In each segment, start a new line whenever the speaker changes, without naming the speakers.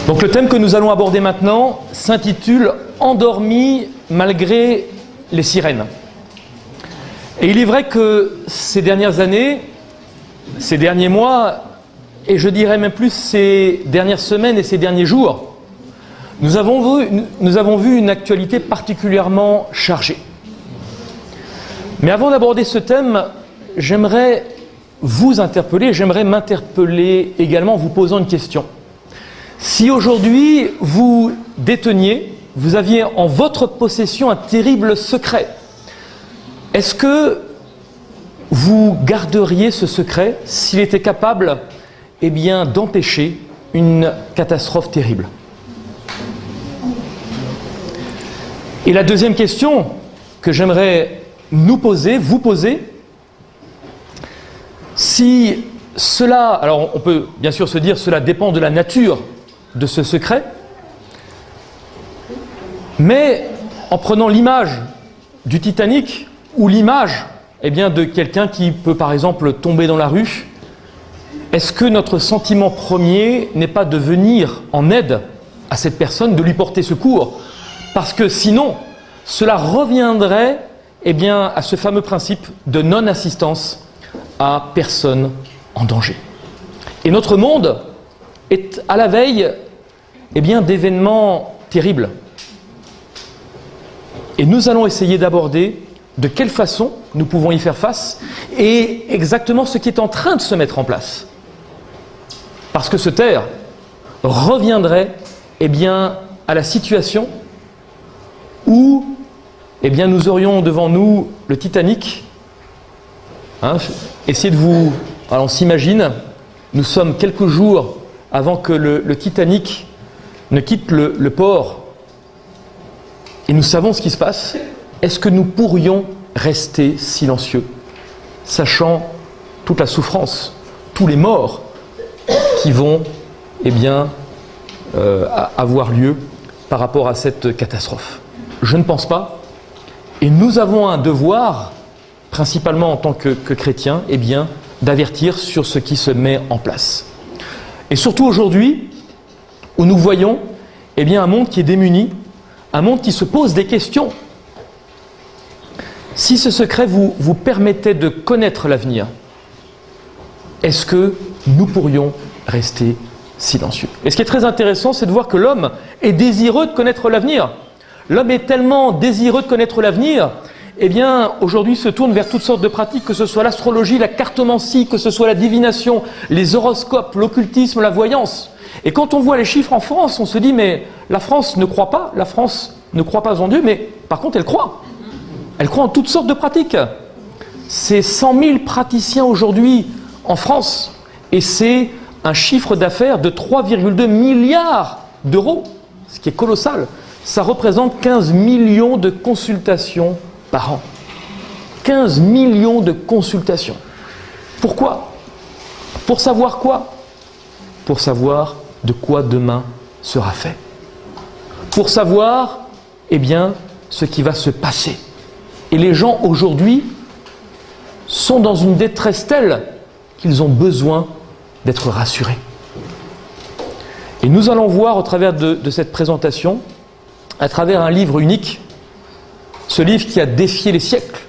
Donc le thème que nous allons aborder maintenant s'intitule « Endormi malgré les sirènes ». Et il est vrai que ces dernières années, ces derniers mois, et je dirais même plus ces dernières semaines et ces derniers jours, nous avons vu une actualité particulièrement chargée. Mais avant d'aborder ce thème, j'aimerais vous interpeller, j'aimerais m'interpeller également en vous posant une question. Si aujourd'hui vous déteniez, vous aviez en votre possession un terrible secret, est-ce que vous garderiez ce secret s'il était capable, eh bien, d'empêcher une catastrophe terrible? Et la deuxième question que j'aimerais nous poser, vous poser, si cela, alors on peut bien sûr se dire cela dépend de la nature de ce secret, mais en prenant l'image du Titanic ou l'image eh bien, de quelqu'un qui peut par exemple tomber dans la rue, est-ce que notre sentiment premier n'est pas de venir en aide à cette personne, de lui porter secours? Parce que sinon, cela reviendrait eh bien, à ce fameux principe de non-assistance à personne en danger. Et notre monde est à la veille eh bien, d'événements terribles. Et nous allons essayer d'aborder de quelle façon nous pouvons y faire face et exactement ce qui est en train de se mettre en place. Parce que se taire reviendrait eh bien, à la situation où eh bien, nous aurions devant nous le Titanic. Essayez de vous... Alors on s'imagine, nous sommes quelques jours avant que le Titanic ne quitte le port et nous savons ce qui se passe. Est-ce que nous pourrions rester silencieux, sachant toute la souffrance, tous les morts qui vont eh bien, avoir lieu par rapport à cette catastrophe? Je ne pense pas. Et nous avons un devoir, principalement en tant que chrétiens, eh bien, d'avertir sur ce qui se met en place. Et surtout aujourd'hui, où nous voyons eh bien, un monde qui est démuni, un monde qui se pose des questions. Si ce secret vous permettait de connaître l'avenir, est-ce que nous pourrions rester silencieux? Et ce qui est très intéressant, c'est de voir que l'homme est désireux de connaître l'avenir. L'homme est tellement désireux de connaître l'avenir, eh bien, aujourd'hui se tourne vers toutes sortes de pratiques, que ce soit l'astrologie, la cartomancie, que ce soit la divination, les horoscopes, l'occultisme, la voyance. Et quand on voit les chiffres en France, on se dit, mais la France ne croit pas, la France ne croit pas en Dieu, mais par contre, elle croit. Elle croit en toutes sortes de pratiques. C'est 100 000 praticiens aujourd'hui en France, et c'est un chiffre d'affaires de 3,2 milliards d'euros, ce qui est colossal. Ça représente 15 millions de consultations par an. 15 millions de consultations. Pourquoi? Pour savoir quoi? Pour savoir de quoi demain sera fait. Pour savoir, eh bien, ce qui va se passer. Et les gens aujourd'hui sont dans une détresse telle qu'ils ont besoin d'être rassurés. Et nous allons voir au travers de cette présentation, à travers un livre unique, ce livre qui a défié les siècles,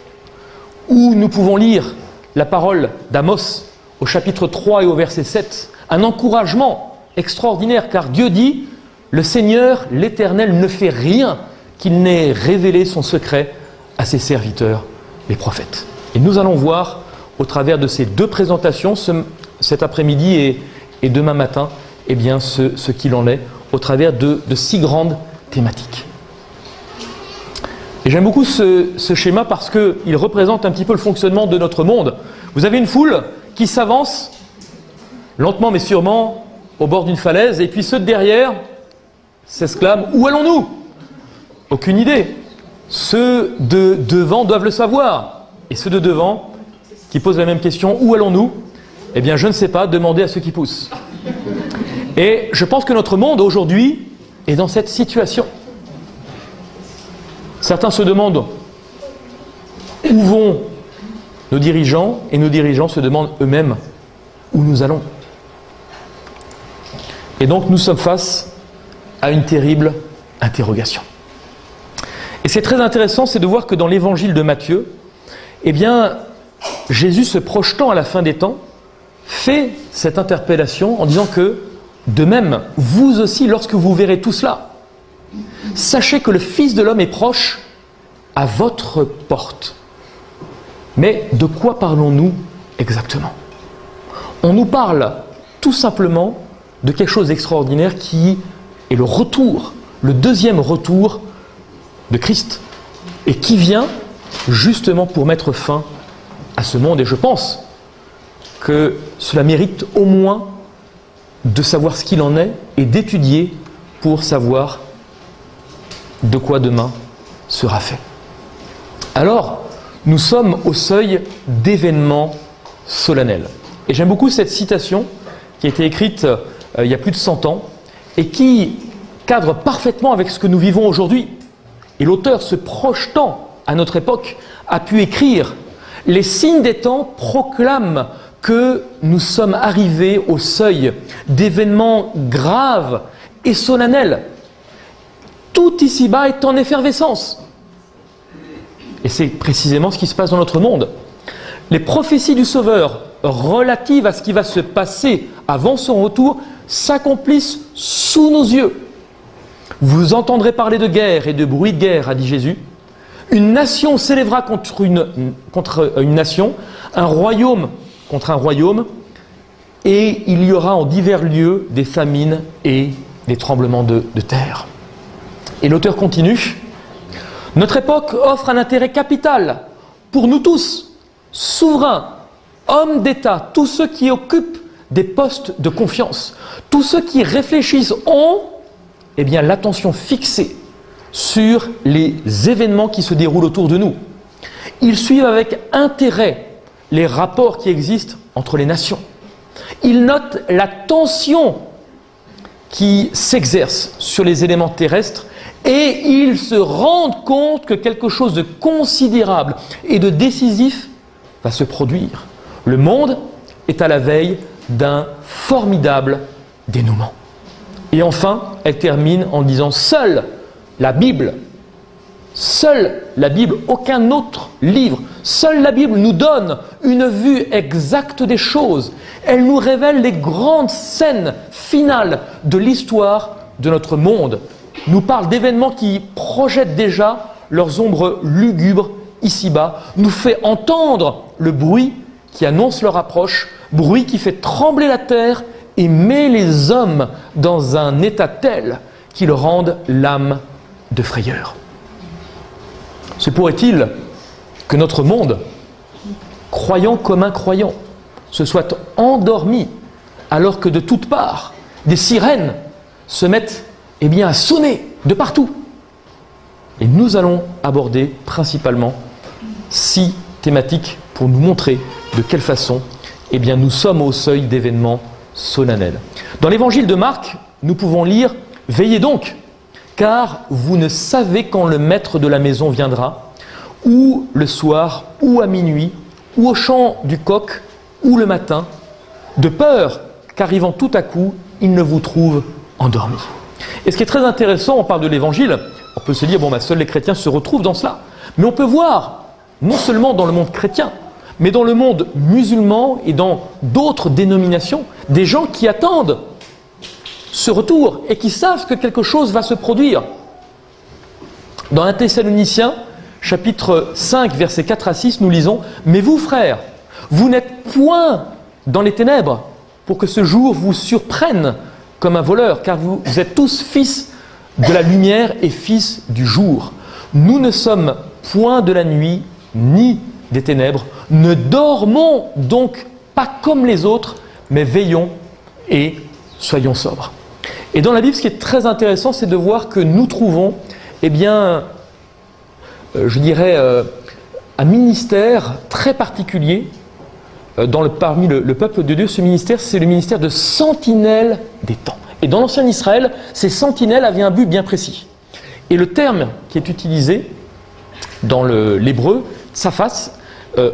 où nous pouvons lire la parole d'Amos au chapitre 3 et au verset 7, un encouragement extraordinaire, car Dieu dit « Le Seigneur, l'Éternel, ne fait rien qu'il n'ait révélé son secret à ses serviteurs, les prophètes. » Et nous allons voir, au travers de ces deux présentations, cet après-midi et demain matin, eh bien, ce qu'il en est, au travers de 6 grandes thématiques. Et j'aime beaucoup ce schéma parce qu'il représente un petit peu le fonctionnement de notre monde. Vous avez une foule qui s'avance, lentement mais sûrement, au bord d'une falaise, et puis ceux de derrière s'exclament « Où allons-nous » Aucune idée. Ceux de devant doivent le savoir. Et ceux de devant, qui posent la même question, où allons-nous? Eh bien, je ne sais pas, demandez à ceux qui poussent. Et je pense que notre monde, aujourd'hui, est dans cette situation. Certains se demandent où vont nos dirigeants, et nos dirigeants se demandent eux-mêmes où nous allons. Et donc, nous sommes face à une terrible interrogation. Et c'est très intéressant, c'est de voir que dans l'évangile de Matthieu, eh bien, Jésus, se projetant à la fin des temps, fait cette interpellation en disant que, de même, vous aussi, lorsque vous verrez tout cela, sachez que le Fils de l'homme est proche à votre porte. Mais de quoi parlons-nous exactement? On nous parle tout simplement de quelque chose d'extraordinaire qui est le retour, le deuxième retour de Christ, et qui vient justement pour mettre fin à ce monde. Et je pense que cela mérite au moins de savoir ce qu'il en est et d'étudier pour savoir de quoi demain sera fait. Alors, nous sommes au seuil d'événements solennels. Et j'aime beaucoup cette citation qui a été écrite il y a plus de 100 ans et qui cadre parfaitement avec ce que nous vivons aujourd'hui. Et l'auteur, se projetant à notre époque, a pu écrire « Les signes des temps proclament que nous sommes arrivés au seuil d'événements graves et solennels. Tout ici-bas est en effervescence. » Et c'est précisément ce qui se passe dans notre monde. Les prophéties du Sauveur relatives à ce qui va se passer avant son retour s'accomplissent sous nos yeux. Vous entendrez parler de guerre et de bruit de guerre, a dit Jésus. Une nation s'élèvera contre une nation, un royaume contre un royaume, et il y aura en divers lieux des famines et des tremblements de terre. Et l'auteur continue. Notre époque offre un intérêt capital pour nous tous, souverains, hommes d'État, tous ceux qui occupent des postes de confiance, tous ceux qui réfléchissent ont l'attention fixée sur les événements qui se déroulent autour de nous. Ils suivent avec intérêt les rapports qui existent entre les nations. Ils notent la tension qui s'exerce sur les éléments terrestres et ils se rendent compte que quelque chose de considérable et de décisif va se produire. Le monde est à la veille d'un formidable dénouement. Et enfin, elle termine en disant « Seule la Bible, aucun autre livre, seule la Bible nous donne une vue exacte des choses. Elle nous révèle les grandes scènes finales de l'histoire de notre monde. Nous parle d'événements qui projettent déjà leurs ombres lugubres ici-bas, nous fait entendre le bruit qui annonce leur approche, bruit qui fait trembler la terre et met les hommes dans un état tel qu'ils rendent l'âme de frayeur. Se pourrait-il que notre monde, croyant comme incroyant, se soit endormi alors que de toutes parts, des sirènes se mettent à sonner de partout? Et nous allons aborder principalement 6 thématiques pour nous montrer de quelle façon nous sommes au seuil d'événements solennels. Dans l'évangile de Marc, nous pouvons lire « Veillez donc, car vous ne savez quand le maître de la maison viendra, ou le soir, ou à minuit, ou au chant du coq, ou le matin, de peur qu'arrivant tout à coup, il ne vous trouve endormis. » Et ce qui est très intéressant, on parle de l'évangile, on peut se dire, seuls les chrétiens se retrouvent dans cela. Mais on peut voir, non seulement dans le monde chrétien, mais dans le monde musulman et dans d'autres dénominations, des gens qui attendent ce retour et qui savent que quelque chose va se produire. Dans 1 Thessaloniciens, chapitre 5, versets 4 à 6, nous lisons « Mais vous, frères, vous n'êtes point dans les ténèbres pour que ce jour vous surprenne comme un voleur, car vous êtes tous fils de la lumière et fils du jour. Nous ne sommes point de la nuit, ni des ténèbres. Ne dormons donc pas comme les autres, mais veillons et soyons sobres. » Et dans la Bible, ce qui est très intéressant, c'est de voir que nous trouvons, un ministère très particulier parmi le peuple de Dieu. Ce ministère, c'est le ministère de sentinelle des temps. Et dans l'ancien Israël, ces sentinelles avaient un but bien précis. Et le terme qui est utilisé dans l'hébreu, tsafas,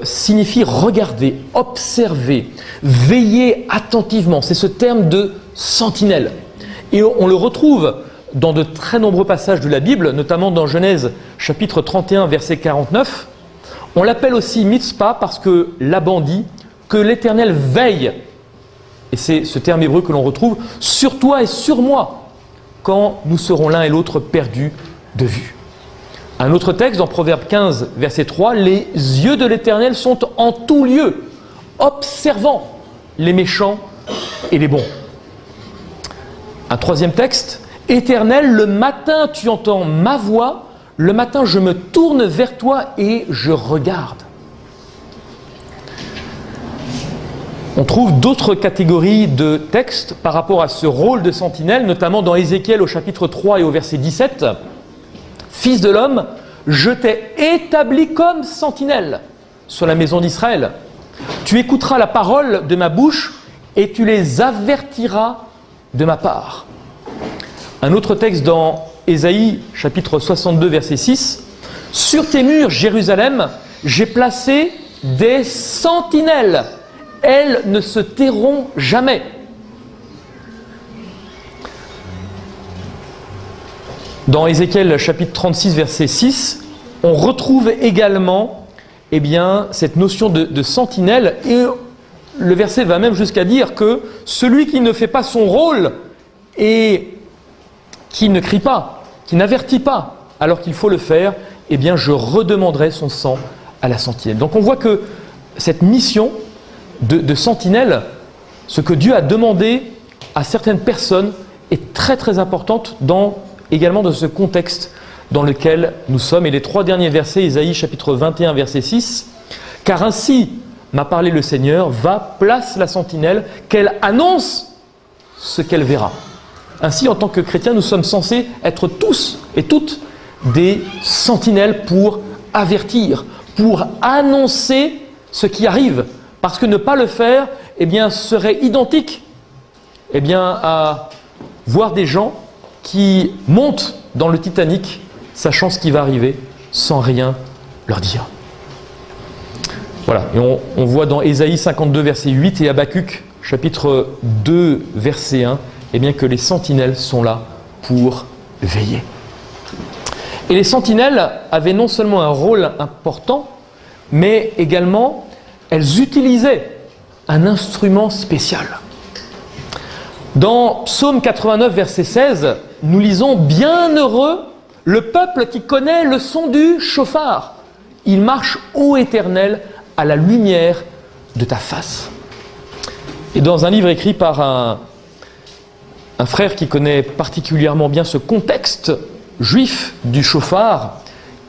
signifie regarder, observer, veiller attentivement. C'est ce terme de sentinelle. Et on le retrouve dans de très nombreux passages de la Bible, notamment dans Genèse chapitre 31, verset 49. On l'appelle aussi Mitzpah parce que Laban dit que l'Éternel veille, et c'est ce terme hébreu que l'on retrouve, sur toi et sur moi, quand nous serons l'un et l'autre perdus de vue. Un autre texte, dans Proverbe 15, verset 3, « Les yeux de l'Éternel sont en tout lieu, observant les méchants et les bons. » Un troisième texte, « Éternel, le matin tu entends ma voix, le matin je me tourne vers toi et je regarde. » On trouve d'autres catégories de textes par rapport à ce rôle de sentinelle, notamment dans Ézéchiel au chapitre 3 et au verset 17. « Fils de l'homme, je t'ai établi comme sentinelle sur la maison d'Israël. Tu écouteras la parole de ma bouche et tu les avertiras de ma part. » Un autre texte dans Ésaïe, chapitre 62, verset 6. « Sur tes murs, Jérusalem, j'ai placé des sentinelles. Elles ne se tairont jamais. » Dans Ézéchiel, chapitre 36, verset 6, on retrouve également cette notion de sentinelle, et le verset va même jusqu'à dire que celui qui ne fait pas son rôle et qui ne crie pas, qui n'avertit pas alors qu'il faut le faire, je redemanderai son sang à la sentinelle. Donc on voit que cette mission de sentinelle, ce que Dieu a demandé à certaines personnes, est très très importante également dans ce contexte dans lequel nous sommes. Et les trois derniers versets, Ésaïe chapitre 21, verset 6, « Car ainsi m'a parlé le Seigneur, va, place la sentinelle, qu'elle annonce ce qu'elle verra. » Ainsi, en tant que chrétiens, nous sommes censés être tous et toutes des sentinelles pour avertir, pour annoncer ce qui arrive. Parce que ne pas le faire, serait identique à voir des gens qui montent dans le Titanic, sachant ce qui va arriver, sans rien leur dire. Voilà, et on voit dans Ésaïe 52, verset 8 et Habakkuk, chapitre 2, verset 1, que les sentinelles sont là pour veiller. Et les sentinelles avaient non seulement un rôle important, mais également, elles utilisaient un instrument spécial. Dans Psaume 89, verset 16, nous lisons « Bienheureux le peuple qui connaît le son du chauffard. Il marche, ô Éternel, à la lumière de ta face. » Et dans un livre écrit par un frère qui connaît particulièrement bien ce contexte juif du chauffard,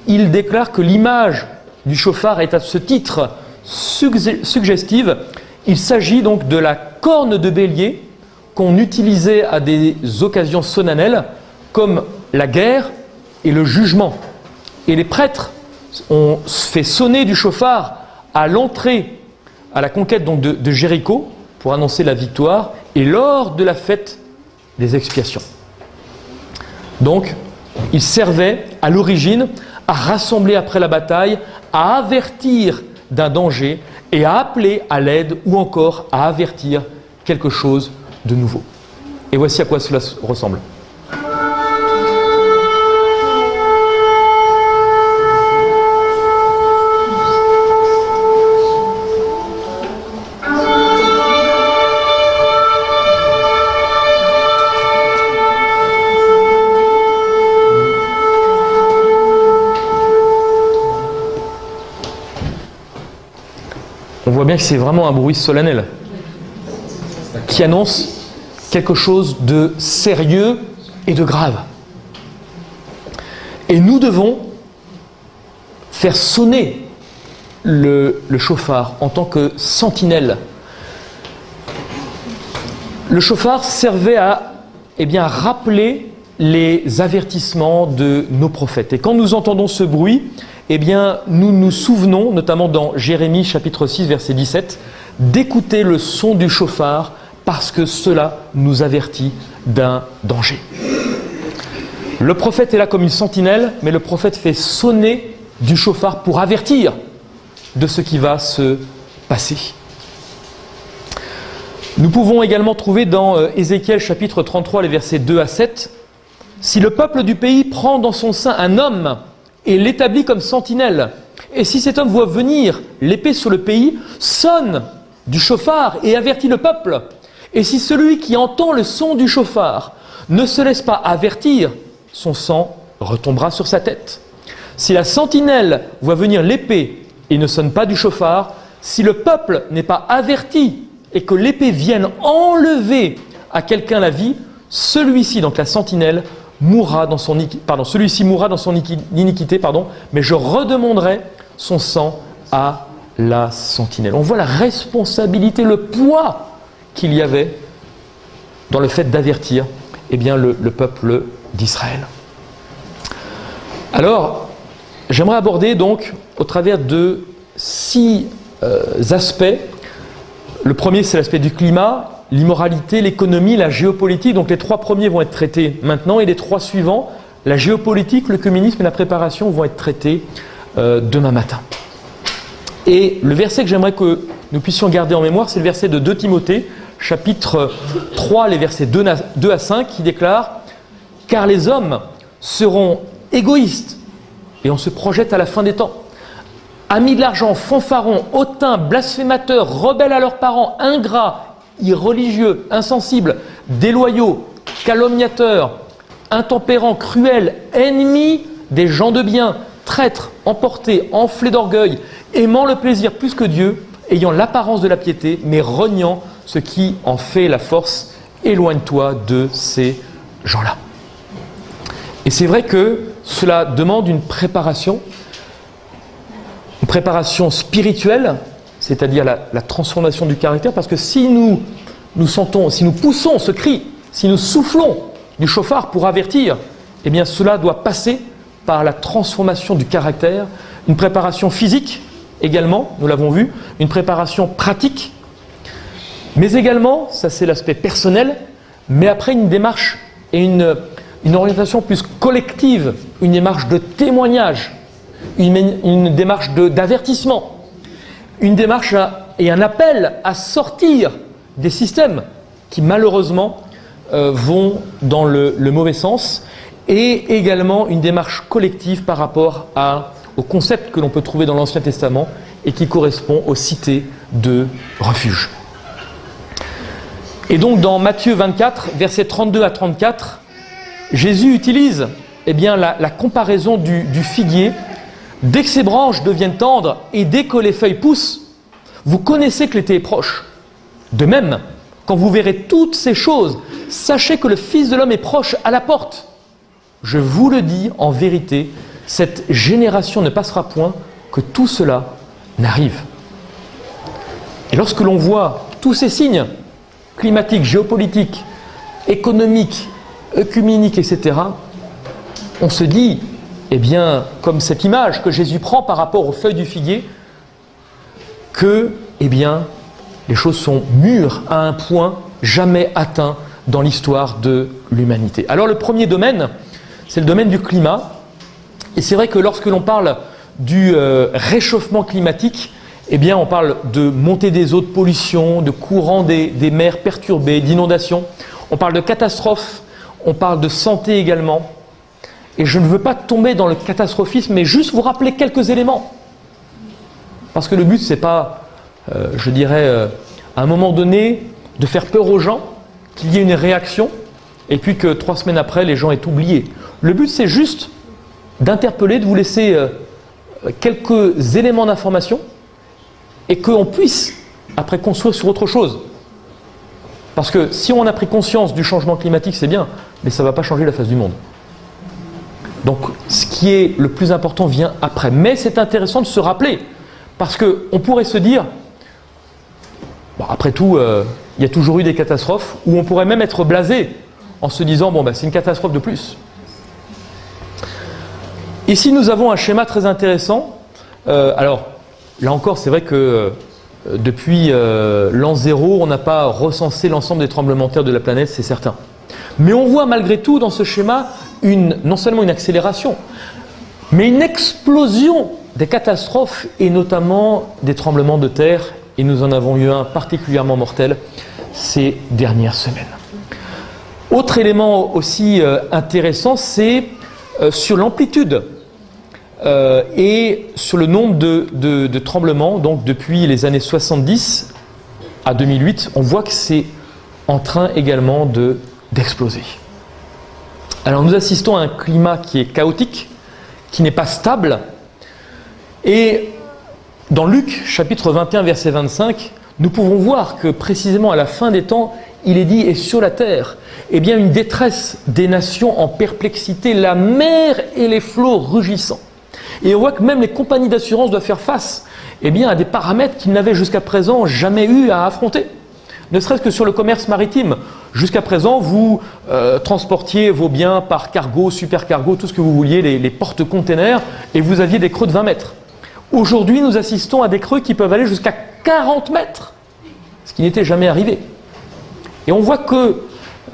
il déclare que l'image du chauffard est à ce titre suggestive. Il s'agit donc de la corne de bélier qu'on utilisait à des occasions solennelles comme la guerre et le jugement. Et les prêtres ont fait sonner du chauffard à l'entrée, à la conquête donc de Jéricho, pour annoncer la victoire, et lors de la fête des expiations. Donc, il servait à l'origine à rassembler après la bataille, à avertir d'un danger et à appeler à l'aide ou encore à avertir quelque chose de nouveau. Et voici à quoi cela ressemble. On voit bien que c'est vraiment un bruit solennel qui annonce quelque chose de sérieux et de grave. Et nous devons faire sonner le chauffard en tant que sentinelle. Le chauffard servait à rappeler les avertissements de nos prophètes. Et quand nous entendons ce bruit, nous nous souvenons, notamment dans Jérémie chapitre 6, verset 17, d'écouter le son du chauffard parce que cela nous avertit d'un danger. Le prophète est là comme une sentinelle, mais le prophète fait sonner du chauffard pour avertir de ce qui va se passer. Nous pouvons également trouver dans Ézéchiel chapitre 33, les versets 2 à 7, si le peuple du pays prend dans son sein un homme et l'établit comme sentinelle, et si cet homme voit venir l'épée sur le pays, sonne du chauffard et avertit le peuple, et si celui qui entend le son du chauffard ne se laisse pas avertir, son sang retombera sur sa tête. Si la sentinelle voit venir l'épée et ne sonne pas du chauffard, si le peuple n'est pas averti et que l'épée vienne enlever à quelqu'un la vie, celui-ci, donc la sentinelle, mourra dans son iniquité, mais je redemanderai son sang à la sentinelle. On voit la responsabilité, le poids qu'il y avait dans le fait d'avertir le peuple d'Israël. Alors, j'aimerais aborder donc au travers de 6 aspects. Le premier, c'est l'aspect du climat, l'immoralité, l'économie, la géopolitique. Donc les 3 premiers vont être traités maintenant et les 3 suivants, la géopolitique, le communisme et la préparation, vont être traités demain matin. Et le verset que j'aimerais que nous puissions garder en mémoire, c'est le verset de 2 Timothée, chapitre 3, les versets 2 à 5, qui déclare « Car les hommes seront égoïstes, et on se projette à la fin des temps, amis de l'argent, fanfarons, hautains, blasphémateurs, rebelles à leurs parents, ingrats, irreligieux, insensibles, déloyaux, calomniateurs, intempérants, cruels, ennemis des gens de bien, traîtres, emportés, enflés d'orgueil, aimant le plaisir plus que Dieu, ayant l'apparence de la piété, mais reniant ce qui en fait la force. Éloigne-toi de ces gens-là. » Et c'est vrai que cela demande une préparation spirituelle, c'est-à-dire la transformation du caractère, parce que si nous poussons ce cri, si nous soufflons du chauffard pour avertir, eh bien cela doit passer par la transformation du caractère, une préparation physique également, nous l'avons vu, une préparation pratique, mais également, ça c'est l'aspect personnel, mais après une démarche et une orientation plus collective, une démarche de témoignage, une démarche d'avertissement, une démarche et un appel à sortir des systèmes qui malheureusement vont dans le mauvais sens, et également une démarche collective par rapport au concept que l'on peut trouver dans l'Ancien Testament et qui correspond aux cités de refuge. Et donc dans Matthieu 24, versets 32 à 34, Jésus utilise la comparaison du figuier. Dès que ses branches deviennent tendres et dès que les feuilles poussent, vous connaissez que l'été est proche. De même, quand vous verrez toutes ces choses, sachez que le Fils de l'homme est proche à la porte. Je vous le dis en vérité, cette génération ne passera point que tout cela n'arrive. Et lorsque l'on voit tous ces signes climatiques, géopolitiques, économiques, œcuméniques, etc., on se dit, comme cette image que Jésus prend par rapport aux feuilles du figuier, que, les choses sont mûres à un point jamais atteint dans l'histoire de l'humanité. Alors le premier domaine, c'est le domaine du climat. Et c'est vrai que lorsque l'on parle du réchauffement climatique, on parle de montée des eaux, de pollution, de courants des mers perturbés, d'inondations. On parle de catastrophes, on parle de santé également. Et je ne veux pas tomber dans le catastrophisme, mais juste vous rappeler quelques éléments. Parce que le but, c'est pas, à un moment donné, de faire peur aux gens, qu'il y ait une réaction, et puis que 3 semaines après, les gens aient oublié. Le but, c'est juste d'interpeller, de vous laisser quelques éléments d'information, et qu'on puisse, après, construire sur autre chose. Parce que si on a pris conscience du changement climatique, c'est bien, mais ça ne va pas changer la face du monde. Donc, ce qui est le plus important vient après. Mais c'est intéressant de se rappeler, parce qu'on pourrait se dire, après tout, il y a toujours eu des catastrophes, ou on pourrait même être blasé en se disant, c'est une catastrophe de plus. Ici, nous avons un schéma très intéressant. Alors, là encore, c'est vrai que depuis l'an 0, on n'a pas recensé l'ensemble des tremblements de terre de la planète, c'est certain. Mais on voit malgré tout dans ce schéma non seulement une accélération, mais une explosion des catastrophes et notamment des tremblements de terre. Et nous en avons eu un particulièrement mortel ces dernières semaines. Autre élément aussi intéressant, c'est sur l'amplitude et sur le nombre de tremblements. Donc depuis les années 70 à 2008, on voit que c'est en train également d'exploser. Alors nous assistons à un climat qui est chaotique, qui n'est pas stable. Et dans Luc, chapitre 21, verset 25, nous pouvons voir que précisément à la fin des temps, il est dit, et sur la terre, eh bien une détresse des nations en perplexité, la mer et les flots rugissants. Et on voit que même les compagnies d'assurance doivent faire face eh bien, à des paramètres qu'ils n'avaient jusqu'à présent jamais eu à affronter. Ne serait-ce que sur le commerce maritime. Jusqu'à présent, vous transportiez vos biens par cargo, supercargo, tout ce que vous vouliez, les porte-containers, et vous aviez des creux de 20 mètres. Aujourd'hui, nous assistons à des creux qui peuvent aller jusqu'à 40 mètres, ce qui n'était jamais arrivé. Et on voit que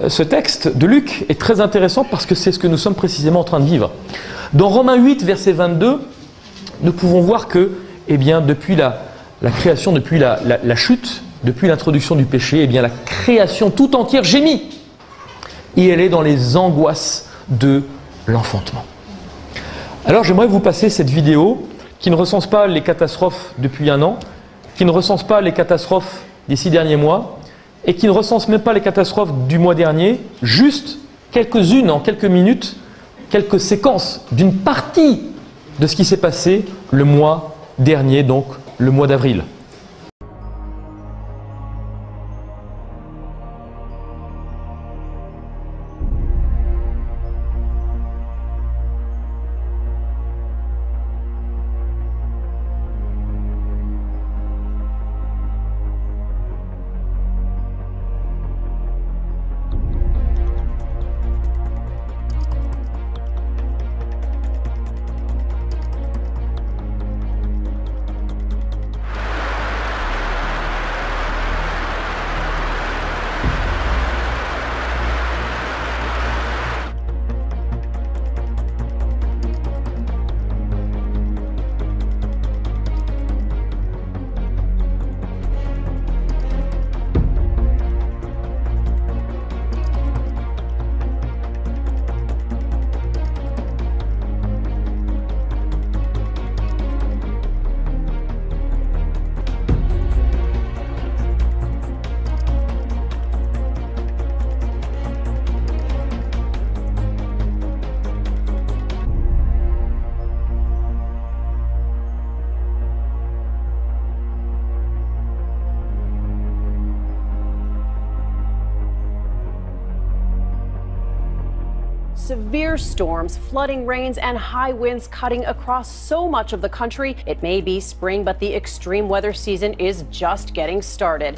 ce texte de Luc est très intéressant parce que c'est ce que nous sommes précisément en train de vivre. Dans Romains 8, verset 22, nous pouvons voir que, eh bien, depuis la création, depuis la chute, depuis l'introduction du péché, eh bien, la création tout entière gémit. Et elle est dans les angoisses de l'enfantement. Alors j'aimerais vous passer cette vidéo qui ne recense pas les catastrophes depuis un an, qui ne recense pas les catastrophes des 6 derniers mois, et qui ne recense même pas les catastrophes du mois dernier, juste quelques-unes en quelques minutes, quelques séquences d'une partie de ce qui s'est passé le mois dernier, donc le mois d'avril.
Severe storms, flooding rains, and high winds cutting across so much of the country. It may be spring, but the extreme weather season is just getting started.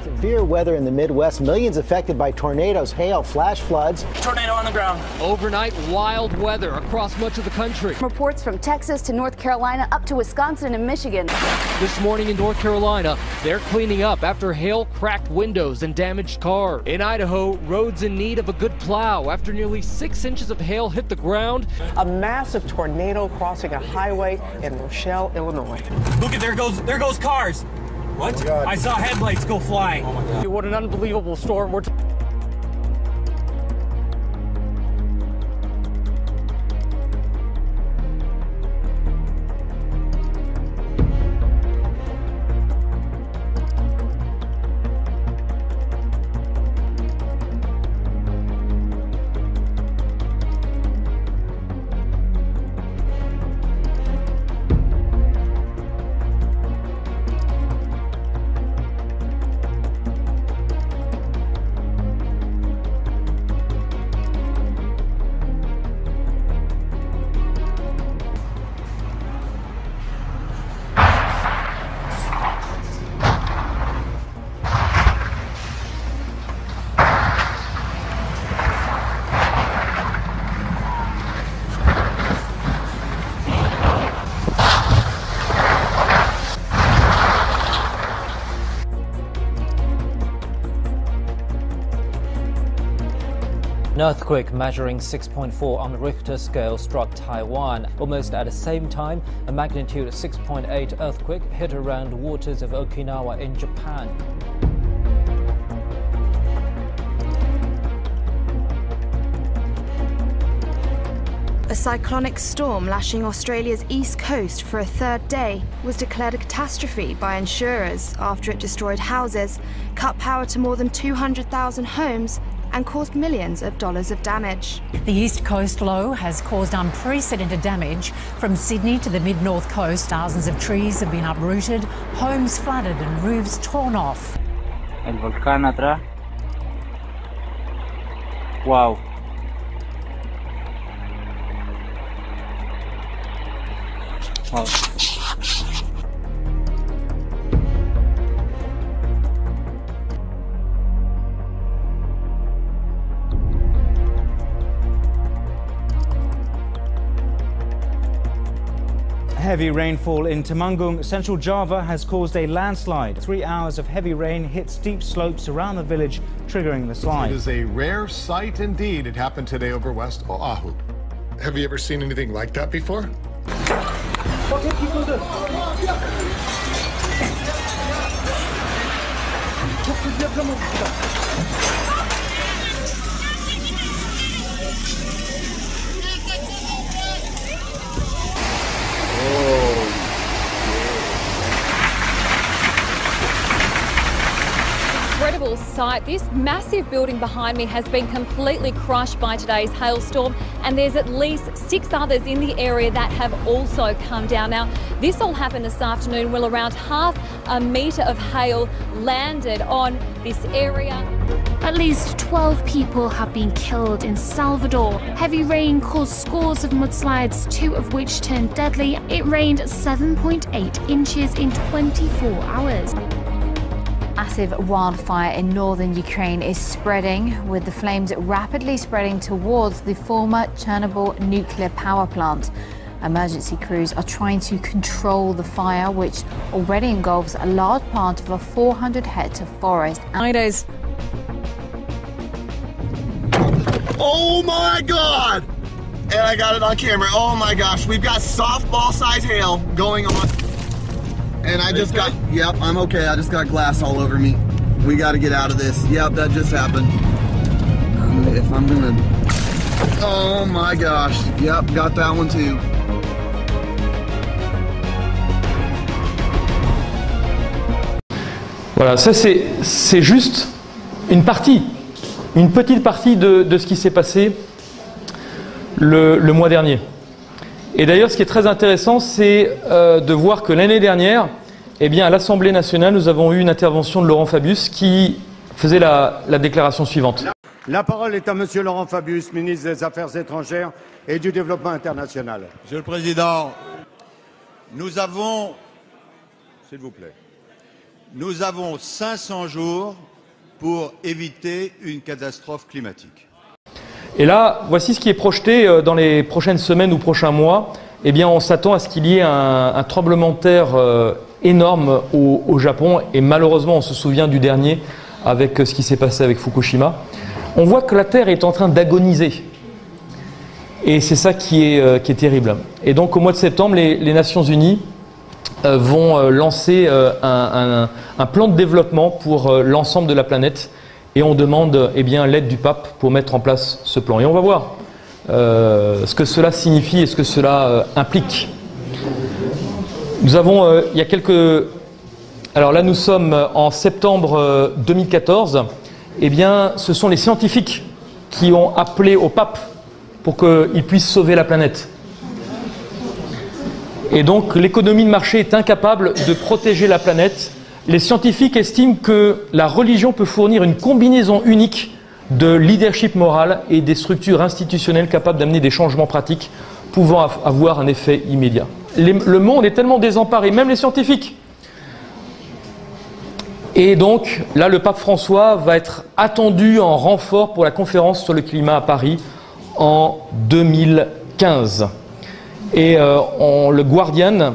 Severe weather in the Midwest, millions affected by tornadoes, hail, flash floods.
Tornado on the ground.
Overnight wild weather across much of the country.
Reports from Texas to North Carolina up to Wisconsin and Michigan.
This morning in North Carolina, they're cleaning up after hail cracked windows and damaged cars. In Idaho, roads in need of a good plow after nearly 6 inches of hail hit the ground.
A massive tornado crossing a highway in Rochelle, Illinois.
Look at there goes cars. What? Oh I saw headlights go flying. Oh my God.
What an unbelievable storm.
earthquake measuring 6.4 on the Richter scale struck Taiwan. Almost at the same time, a magnitude 6.8 earthquake hit around the waters of Okinawa in Japan.
A cyclonic storm lashing Australia's east coast for a third day was declared a catastrophe by insurers after it destroyed houses, cut power to more than 200,000 homes, and caused millions of dollars of damage.
The east coast low has caused unprecedented damage. From Sydney to the mid-north coast, thousands of trees have been uprooted, homes flooded and roofs torn off.
El volcán atrás. Wow. Wow.
Heavy rainfall in Temanggung, central Java, has caused a landslide. 3 hours of heavy rain hit steep slopes around the village, triggering the slide.
It is a rare sight indeed. It happened today over West Oahu. Have you ever seen anything like that before?
Incredible sight. This massive building behind me has been completely crushed by today's hailstorm, and there's at least 6 others in the area that have also come down. Now, this all happened this afternoon while around half a metre of hail landed on this area.
At least 12 people have been killed in Salvador. Heavy rain caused scores of mudslides, 2 of which turned deadly. It rained 7.8 inches in 24 hours.
Massive wildfire in northern Ukraine is spreading, with the flames rapidly spreading towards the former Chernobyl nuclear power plant. Emergency crews are trying to control the fire, which already engulfs a large part of a 400-hectare forest.
Oh my God! And I got it on camera. Oh my gosh, we've got softball-sized hail going on. And I just got, yep, I'm okay. I just got glass all over me. We got to get out of this. Yep, that just happened. If I'm gonna, oh my gosh. Yep, got that one too.
Voilà, ça c'est juste une partie, une petite partie de ce qui s'est passé le mois dernier. Et d'ailleurs, ce qui est très intéressant, c'est de voir que l'année dernière, eh bien, à l'Assemblée nationale, nous avons eu une intervention de Laurent Fabius qui faisait la déclaration suivante.
La parole est à Monsieur Laurent Fabius, ministre des Affaires étrangères et du Développement international.
Monsieur le Président, nous avons, s'il vous plaît, nous avons 500 jours pour éviter une catastrophe climatique.
Et là, voici ce qui est projeté dans les prochaines semaines ou prochains mois. Eh bien, on s'attend à ce qu'il y ait un tremblement de terre énorme au Japon. Et malheureusement, on se souvient du dernier avec ce qui s'est passé avec Fukushima. On voit que la Terre est en train d'agoniser. Et c'est ça qui est terrible. Et donc, au mois de septembre, les Nations Unies vont lancer un plan de développement pour l'ensemble de la planète. Et on demande eh bien, l'aide du pape pour mettre en place ce plan. Et on va voir ce que cela signifie et ce que cela implique. Nous avons, il y a quelques... Alors là, nous sommes en septembre 2014. Eh bien, ce sont les scientifiques qui ont appelé au pape pour qu'il puisse sauver la planète. Et donc, l'économie de marché est incapable de protéger la planète. Les scientifiques estiment que la religion peut fournir une combinaison unique de leadership moral et des structures institutionnelles capables d'amener des changements pratiques pouvant avoir un effet immédiat. Le monde est tellement désemparé, même les scientifiques. Et donc, là, le pape François va être attendu en renfort pour la conférence sur le climat à Paris en 2015. Et le Guardian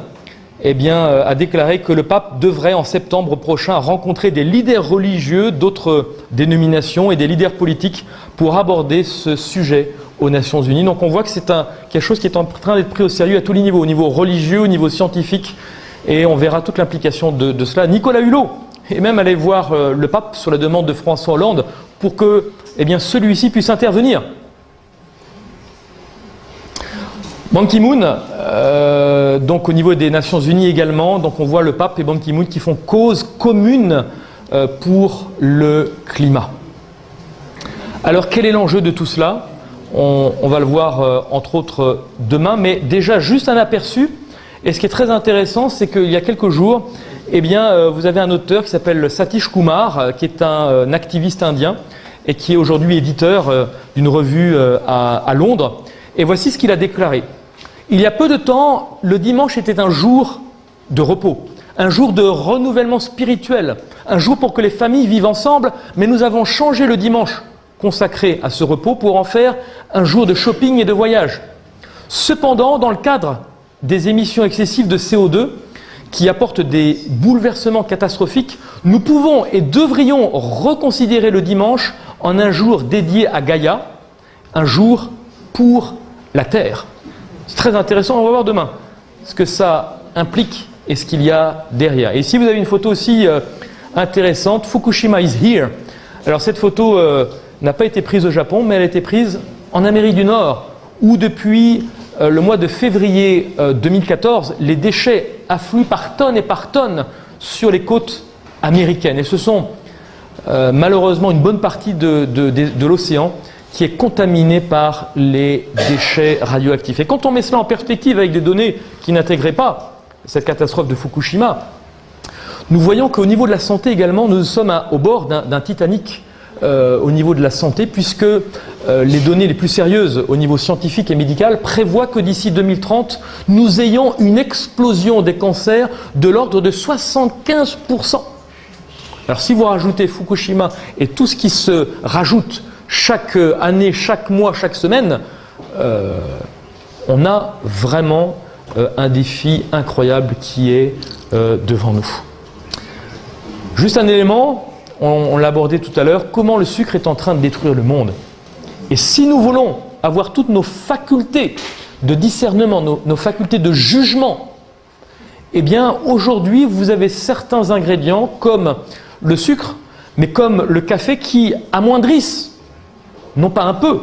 a déclaré que le pape devrait en septembre prochain rencontrer des leaders religieux d'autres dénominations et des leaders politiques pour aborder ce sujet aux Nations Unies. Donc on voit que c'est quelque chose qui est en train d'être pris au sérieux à tous les niveaux, au niveau religieux, au niveau scientifique, et on verra toute l'implication de cela. Nicolas Hulot est même allé voir le pape sur la demande de François Hollande pour que celui-ci puisse intervenir. Ban Ki-moon, donc au niveau des Nations Unies également, donc on voit le pape et Ban Ki-moon qui font cause commune pour le climat. Alors quel est l'enjeu de tout cela ? On va le voir entre autres demain, mais déjà juste un aperçu. Et ce qui est très intéressant, c'est qu'il y a quelques jours, vous avez un auteur qui s'appelle Satish Kumar, qui est un activiste indien et qui est aujourd'hui éditeur d'une revue à Londres. Et voici ce qu'il a déclaré. Il y a peu de temps, le dimanche était un jour de repos, un jour de renouvellement spirituel, un jour pour que les familles vivent ensemble, mais nous avons changé le dimanche consacré à ce repos pour en faire un jour de shopping et de voyage. Cependant, dans le cadre des émissions excessives de CO2 qui apportent des bouleversements catastrophiques, nous pouvons et devrions reconsidérer le dimanche en un jour dédié à Gaïa, un jour pour la Terre. C'est très intéressant, on va voir demain ce que ça implique et ce qu'il y a derrière. Et ici vous avez une photo aussi intéressante, Fukushima is here. Alors cette photo n'a pas été prise au Japon, mais elle a été prise en Amérique du Nord, où depuis le mois de février 2014, les déchets affluent par tonnes et par tonnes sur les côtes américaines. Et ce sont malheureusement une bonne partie de l'océan qui est contaminé par les déchets radioactifs. Et quand on met cela en perspective avec des données qui n'intégraient pas cette catastrophe de Fukushima, nous voyons qu'au niveau de la santé également, nous sommes au bord d'un Titanic au niveau de la santé, puisque les données les plus sérieuses au niveau scientifique et médical prévoient que d'ici 2030, nous ayons une explosion des cancers de l'ordre de 75%. Alors si vous rajoutez Fukushima et tout ce qui se rajoute chaque année, chaque mois, chaque semaine, on a vraiment un défi incroyable qui est devant nous. Juste un élément, on l'a abordé tout à l'heure, comment le sucre est en train de détruire le monde. Et si nous voulons avoir toutes nos facultés de discernement, nos facultés de jugement, eh bien aujourd'hui vous avez certains ingrédients comme le sucre, mais comme le café qui amoindrissent, non pas un peu,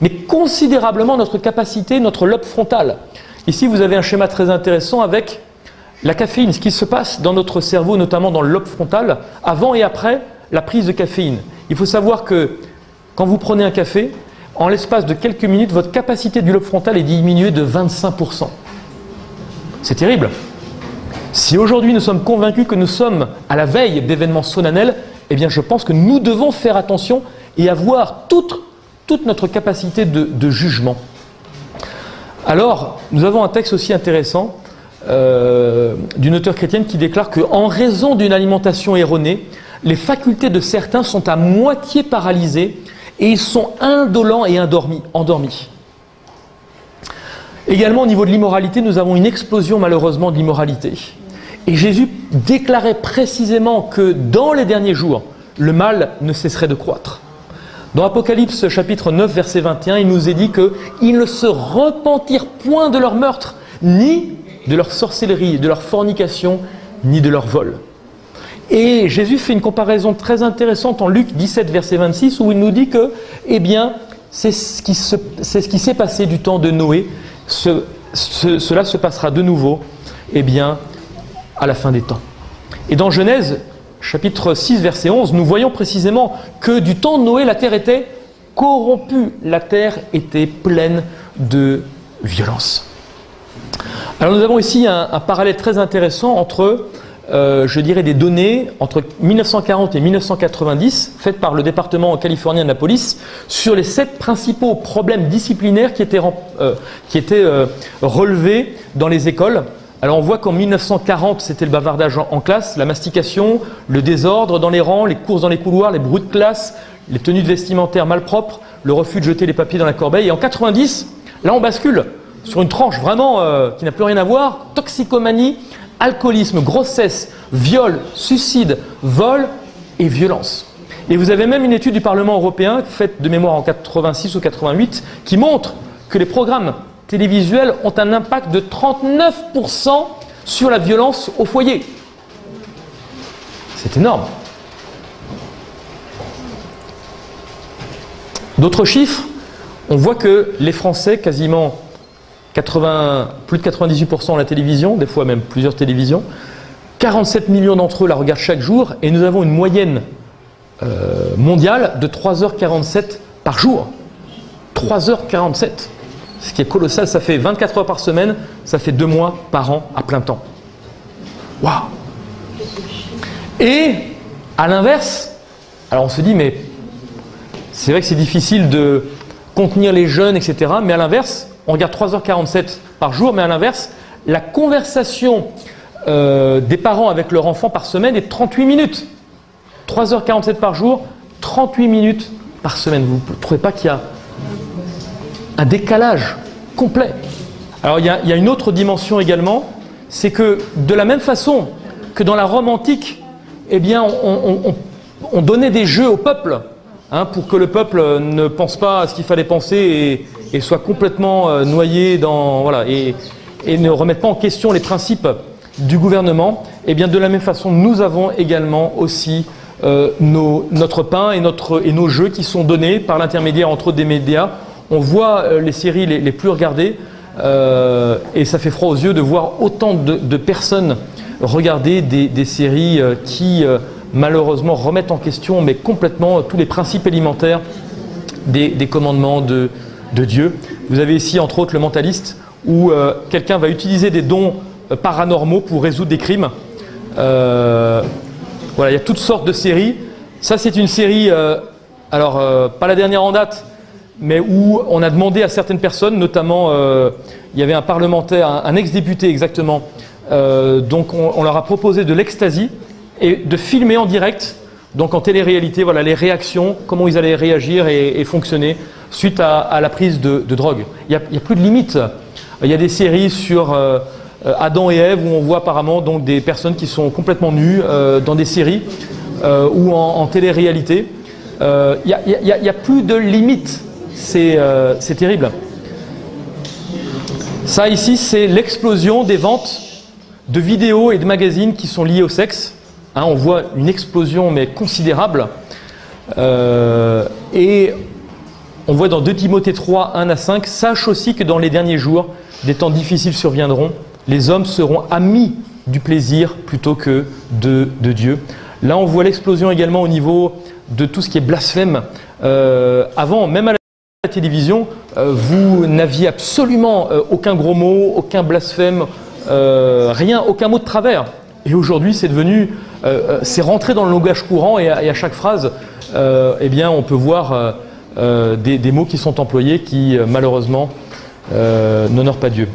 mais considérablement notre capacité, notre lobe frontal. Ici vous avez un schéma très intéressant avec la caféine, ce qui se passe dans notre cerveau, notamment dans le lobe frontal, avant et après la prise de caféine. Il faut savoir que quand vous prenez un café, en l'espace de quelques minutes, votre capacité du lobe frontal est diminuée de 25%. C'est terrible. Si aujourd'hui nous sommes convaincus que nous sommes à la veille d'événements solennels, eh bien je pense que nous devons faire attention et avoir toute notre capacité de jugement. Alors, nous avons un texte aussi intéressant d'une auteure chrétienne qui déclare qu'en raison d'une alimentation erronée, les facultés de certains sont à moitié paralysées et ils sont indolents et endormis. Également au niveau de l'immoralité, nous avons une explosion malheureusement de l'immoralité. Et Jésus déclarait précisément que dans les derniers jours, le mal ne cesserait de croître. Dans Apocalypse chapitre 9 verset 21, il nous est dit qu'ils ne se repentirent point de leur meurtre, ni de leur sorcellerie, de leur fornication, ni de leur vol. Et Jésus fait une comparaison très intéressante en Luc 17 verset 26 où il nous dit que, eh bien, c'est ce qui s'est passé du temps de Noé. Cela se passera de nouveau, eh bien, à la fin des temps. Et dans Genèse chapitre 6 verset 11, nous voyons précisément que du temps de Noé, la terre était corrompue, la terre était pleine de violence. Alors nous avons ici un parallèle très intéressant entre, je dirais, des données entre 1940 et 1990, faites par le département californien de la police, sur les 7 principaux problèmes disciplinaires qui étaient relevés dans les écoles. Alors on voit qu'en 1940, c'était le bavardage en classe, la mastication, le désordre dans les rangs, les courses dans les couloirs, les bruits de classe, les tenues vestimentaires malpropres, le refus de jeter les papiers dans la corbeille. Et en 90, là on bascule sur une tranche vraiment qui n'a plus rien à voir, toxicomanie, alcoolisme, grossesse, viol, suicide, vol et violence. Et vous avez même une étude du Parlement européen, faite de mémoire en 86 ou 88, qui montre que les programmes télévisuels ont un impact de 39% sur la violence au foyer. C'est énorme. D'autres chiffres, on voit que les Français, quasiment plus de 98% la télévision, des fois même plusieurs télévisions, 47 millions d'entre eux la regardent chaque jour et nous avons une moyenne mondiale de 3h47 par jour. 3h47, ce qui est colossal, ça fait 24 heures par semaine, ça fait 2 mois par an à plein temps. Waouh! Et à l'inverse, alors on se dit mais c'est vrai que c'est difficile de contenir les jeunes, etc. Mais à l'inverse, on regarde 3h47 par jour, mais à l'inverse, la conversation des parents avec leur enfant par semaine est 38 minutes. 3h47 par jour, 38 minutes par semaine. Vous ne trouvez pas qu'il y a un décalage complet? Alors il y a une autre dimension également, c'est que de la même façon que dans la Rome antique, eh bien, on donnait des jeux au peuple, hein, pour que le peuple ne pense pas à ce qu'il fallait penser et soit complètement noyé dans, voilà, et ne remette pas en question les principes du gouvernement. Eh bien, de la même façon, nous avons également aussi notre pain et nos jeux qui sont donnés par l'intermédiaire entre autres des médias. On voit les séries les plus regardées et ça fait froid aux yeux de voir autant de personnes regarder des séries qui malheureusement remettent en question mais complètement tous les principes élémentaires des commandements de Dieu. Vous avez ici entre autres Le Mentaliste où quelqu'un va utiliser des dons paranormaux pour résoudre des crimes. Voilà, il y a toutes sortes de séries. Ça c'est une série, pas la dernière en date, mais où on a demandé à certaines personnes, notamment il y avait un parlementaire, un ex-député exactement, donc on leur a proposé de l'ecstasy et de filmer en direct, donc en télé-réalité, voilà, les réactions, comment ils allaient réagir et fonctionner suite à la prise de drogue. Il n'y a plus de limite. Il y a des séries sur Adam et Ève où on voit apparemment donc, des personnes qui sont complètement nues dans des séries ou en télé-réalité. Il n'y a plus de limite. C'est terrible. Ça ici, c'est l'explosion des ventes de vidéos et de magazines qui sont liés au sexe. Hein, on voit une explosion mais considérable. Et on voit dans 2 Timothée 3, 1 à 5, sache aussi que dans les derniers jours, des temps difficiles surviendront. Les hommes seront amis du plaisir plutôt que de Dieu. Là, on voit l'explosion également au niveau de tout ce qui est blasphème. Avant, même à la télévision, vous n'aviez absolument aucun gros mot, aucun blasphème, rien, aucun mot de travers. Et aujourd'hui, c'est devenu, c'est rentré dans le langage courant et à chaque phrase, eh bien, on peut voir des mots qui sont employés qui, malheureusement, n'honorent pas Dieu.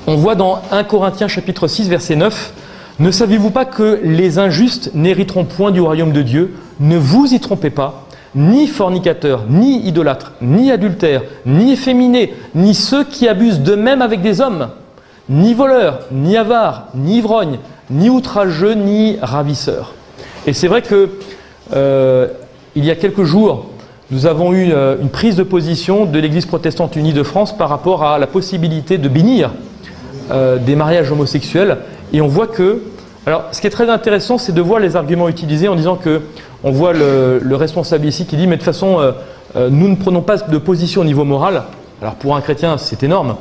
On voit dans 1 Corinthiens chapitre 6, verset 9, « Ne savez-vous pas que les injustes n'hériteront point du royaume de Dieu? Ne vous y trompez pas, ni fornicateurs, ni idolâtres, ni adultères, ni efféminés, ni ceux qui abusent d'eux-mêmes avec des hommes, ni voleurs, ni avares, ni ivrognes, ni outrageux, ni ravisseurs. » Et c'est vrai que il y a quelques jours, nous avons eu une prise de position de l'Église protestante unie de France par rapport à la possibilité de bénir des mariages homosexuels. Et on voit que, alors ce qui est très intéressant, c'est de voir les arguments utilisés en disant que, on voit le responsable ici qui dit, mais de toute façon, nous ne prenons pas de position au niveau moral. Alors pour un chrétien, c'est énorme.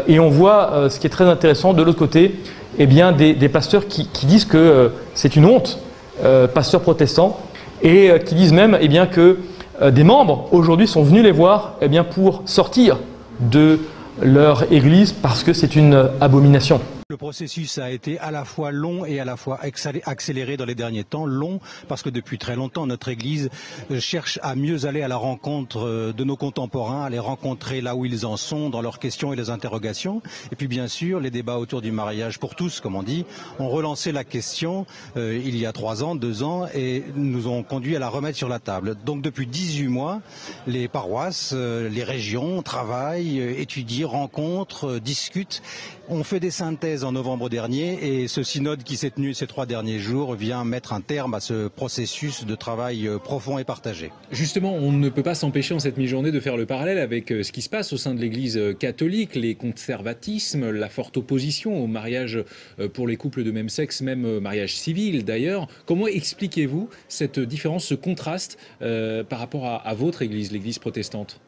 Et on voit ce qui est très intéressant de l'autre côté, eh bien, des pasteurs qui disent que c'est une honte, pasteurs protestants, et qui disent même eh bien, que des membres aujourd'hui sont venus les voir eh bien, pour sortir de leur église parce que c'est une abomination.
Le processus a été à la fois long et à la fois accéléré dans les derniers temps. Long parce que depuis très longtemps, notre Église cherche à mieux aller à la rencontre de nos contemporains, à les rencontrer là où ils en sont, dans leurs questions et les interrogations. Et puis bien sûr, les débats autour du mariage pour tous, comme on dit, ont relancé la question il y a 3 ans, 2 ans, et nous ont conduit à la remettre sur la table. Donc depuis 18 mois, les paroisses, les régions travaillent, étudient, rencontrent, discutent. On fait des synthèses diocèse en novembre dernier et ce synode qui s'est tenu ces 3 derniers jours vient mettre un terme à ce processus de travail profond et partagé.
Justement, on ne peut pas s'empêcher en cette mi-journée de faire le parallèle avec ce qui se passe au sein de l'Église catholique, les conservatismes, la forte opposition au mariage pour les couples de même sexe, même mariage civil d'ailleurs. Comment expliquez-vous cette différence, ce contraste par rapport à votre Église, l'Église protestante ?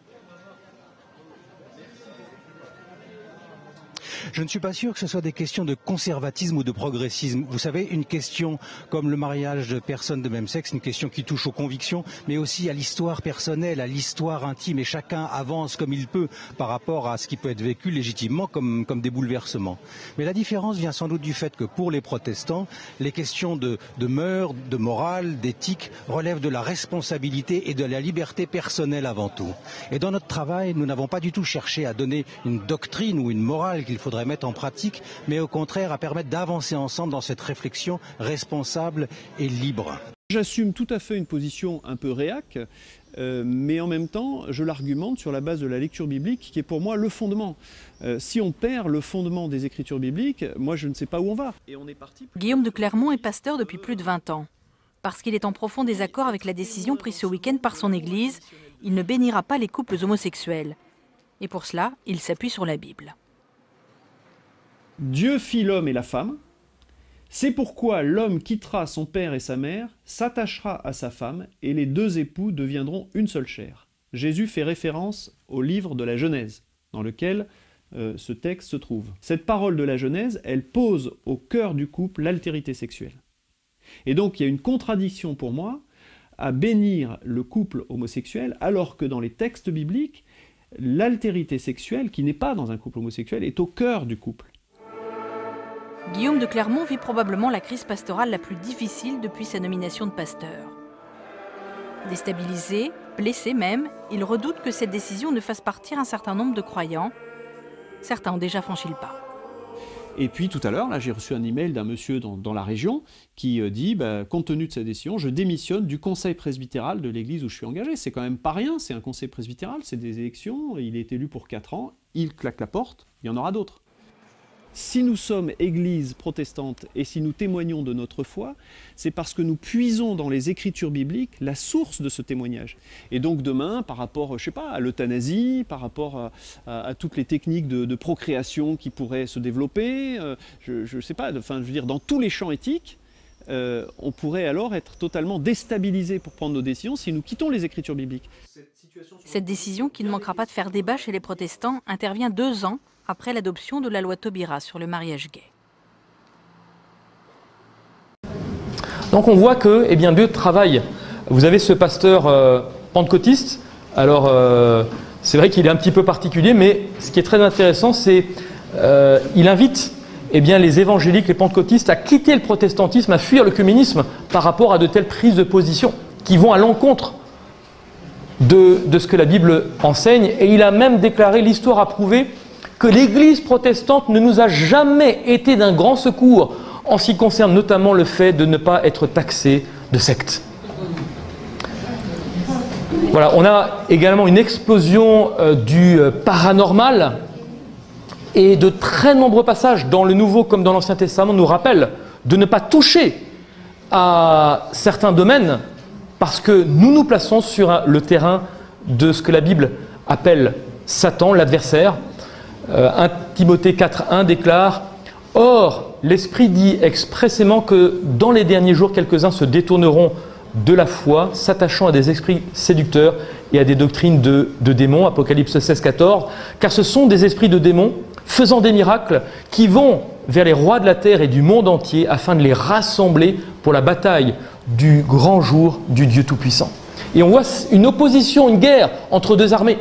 Je ne suis pas sûr que ce soit des questions de conservatisme ou de progressisme. Vous savez, une question comme le mariage de personnes de même sexe, une question qui touche aux convictions, mais aussi à l'histoire personnelle, à l'histoire intime. Et chacun avance comme il peut par rapport à ce qui peut être vécu légitimement comme des bouleversements. Mais la différence vient sans doute du fait que pour les protestants, les questions de mœurs, de morale, d'éthique relèvent de la responsabilité et de la liberté personnelle avant tout. Et dans notre travail, nous n'avons pas du tout cherché à donner une doctrine ou une morale qu'il faudrait mettre en pratique, mais au contraire à permettre d'avancer ensemble dans cette réflexion responsable et libre.
J'assume tout à fait une position un peu réac, mais en même temps, je l'argumente sur la base de la lecture biblique, qui est pour moi le fondement. Si on perd le fondement des écritures bibliques, moi je ne sais pas où on va. Et on est parti.
Guillaume de Clermont est pasteur depuis plus de 20 ans. Parce qu'il est en profond désaccord avec la décision prise ce week-end par son Église, il ne bénira pas les couples homosexuels. Et pour cela, il s'appuie sur la Bible.
Dieu fit l'homme et la femme, c'est pourquoi l'homme quittera son père et sa mère, s'attachera à sa femme, et les 2 époux deviendront une seule chair. Jésus fait référence au livre de la Genèse, dans lequel ce texte se trouve. Cette parole de la Genèse, elle pose au cœur du couple l'altérité sexuelle. Et donc il y a une contradiction pour moi à bénir le couple homosexuel, alors que dans les textes bibliques, l'altérité sexuelle, qui n'est pas dans un couple homosexuel, est au cœur du couple.
Guillaume de Clermont vit probablement la crise pastorale la plus difficile depuis sa nomination de pasteur. Déstabilisé, blessé même, il redoute que cette décision ne fasse partir un certain nombre de croyants. Certains ont déjà franchi le pas.
Et puis tout à l'heure, là, j'ai reçu un email d'un monsieur dans la région qui dit compte tenu de sa décision, je démissionne du conseil presbytéral de l'église où je suis engagé. C'est quand même pas rien, c'est un conseil presbytéral, c'est des élections, il est élu pour 4 ans, il claque la porte, il y en aura d'autres. Si nous sommes église protestante et si nous témoignons de notre foi, c'est parce que nous puisons dans les écritures bibliques la source de ce témoignage. Et donc demain, par rapport, je sais pas, à l'euthanasie, par rapport à toutes les techniques de procréation qui pourraient se développer, je sais pas, enfin, je veux dire, dans tous les champs éthiques, on pourrait alors être totalement déstabilisé pour prendre nos décisions si nous quittons les écritures bibliques.
Cette décision, qui ne manquera pas de faire débat chez les protestants, intervient 2 ans après l'adoption de la loi Taubira sur le mariage gay.
Donc on voit que Dieu travaille. Vous avez ce pasteur pentecôtiste, alors c'est vrai qu'il est un petit peu particulier, mais ce qui est très intéressant, c'est qu'il invite les évangéliques, les pentecôtistes à quitter le protestantisme, à fuir le communisme par rapport à de telles prises de position qui vont à l'encontre de ce que la Bible enseigne. Et il a même déclaré, l'histoire a prouvé, que l'Église protestante ne nous a jamais été d'un grand secours en ce qui concerne notamment le fait de ne pas être taxé de secte. Voilà, on a également une explosion du paranormal et de très nombreux passages dans le Nouveau comme dans l'Ancien Testament nous rappellent de ne pas toucher à certains domaines parce que nous nous plaçons sur le terrain de ce que la Bible appelle Satan, l'adversaire. 1 Timothée 4.1 déclare « Or, l'Esprit dit expressément que dans les derniers jours, quelques-uns se détourneront de la foi, s'attachant à des esprits séducteurs et à des doctrines de démons. » Apocalypse 16.14. Car ce sont des esprits de démons faisant des miracles qui vont vers les rois de la terre et du monde entier afin de les rassembler pour la bataille du grand jour du Dieu Tout-Puissant. Et on voit une opposition, une guerre entre 2 armées.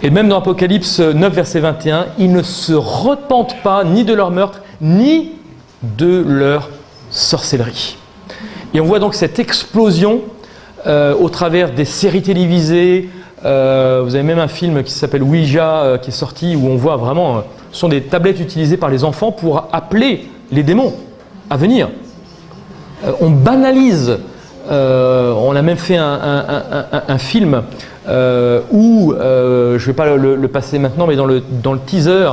Et même dans Apocalypse 9, verset 21, ils ne se repentent pas ni de leur meurtre, ni de leur sorcellerie. Et on voit donc cette explosion au travers des séries télévisées. Vous avez même un film qui s'appelle Ouija qui est sorti, où on voit vraiment, ce sont des tablettes utilisées par les enfants pour appeler les démons à venir. On banalise On a même fait un film où, je ne vais pas le passer maintenant, mais dans le teaser,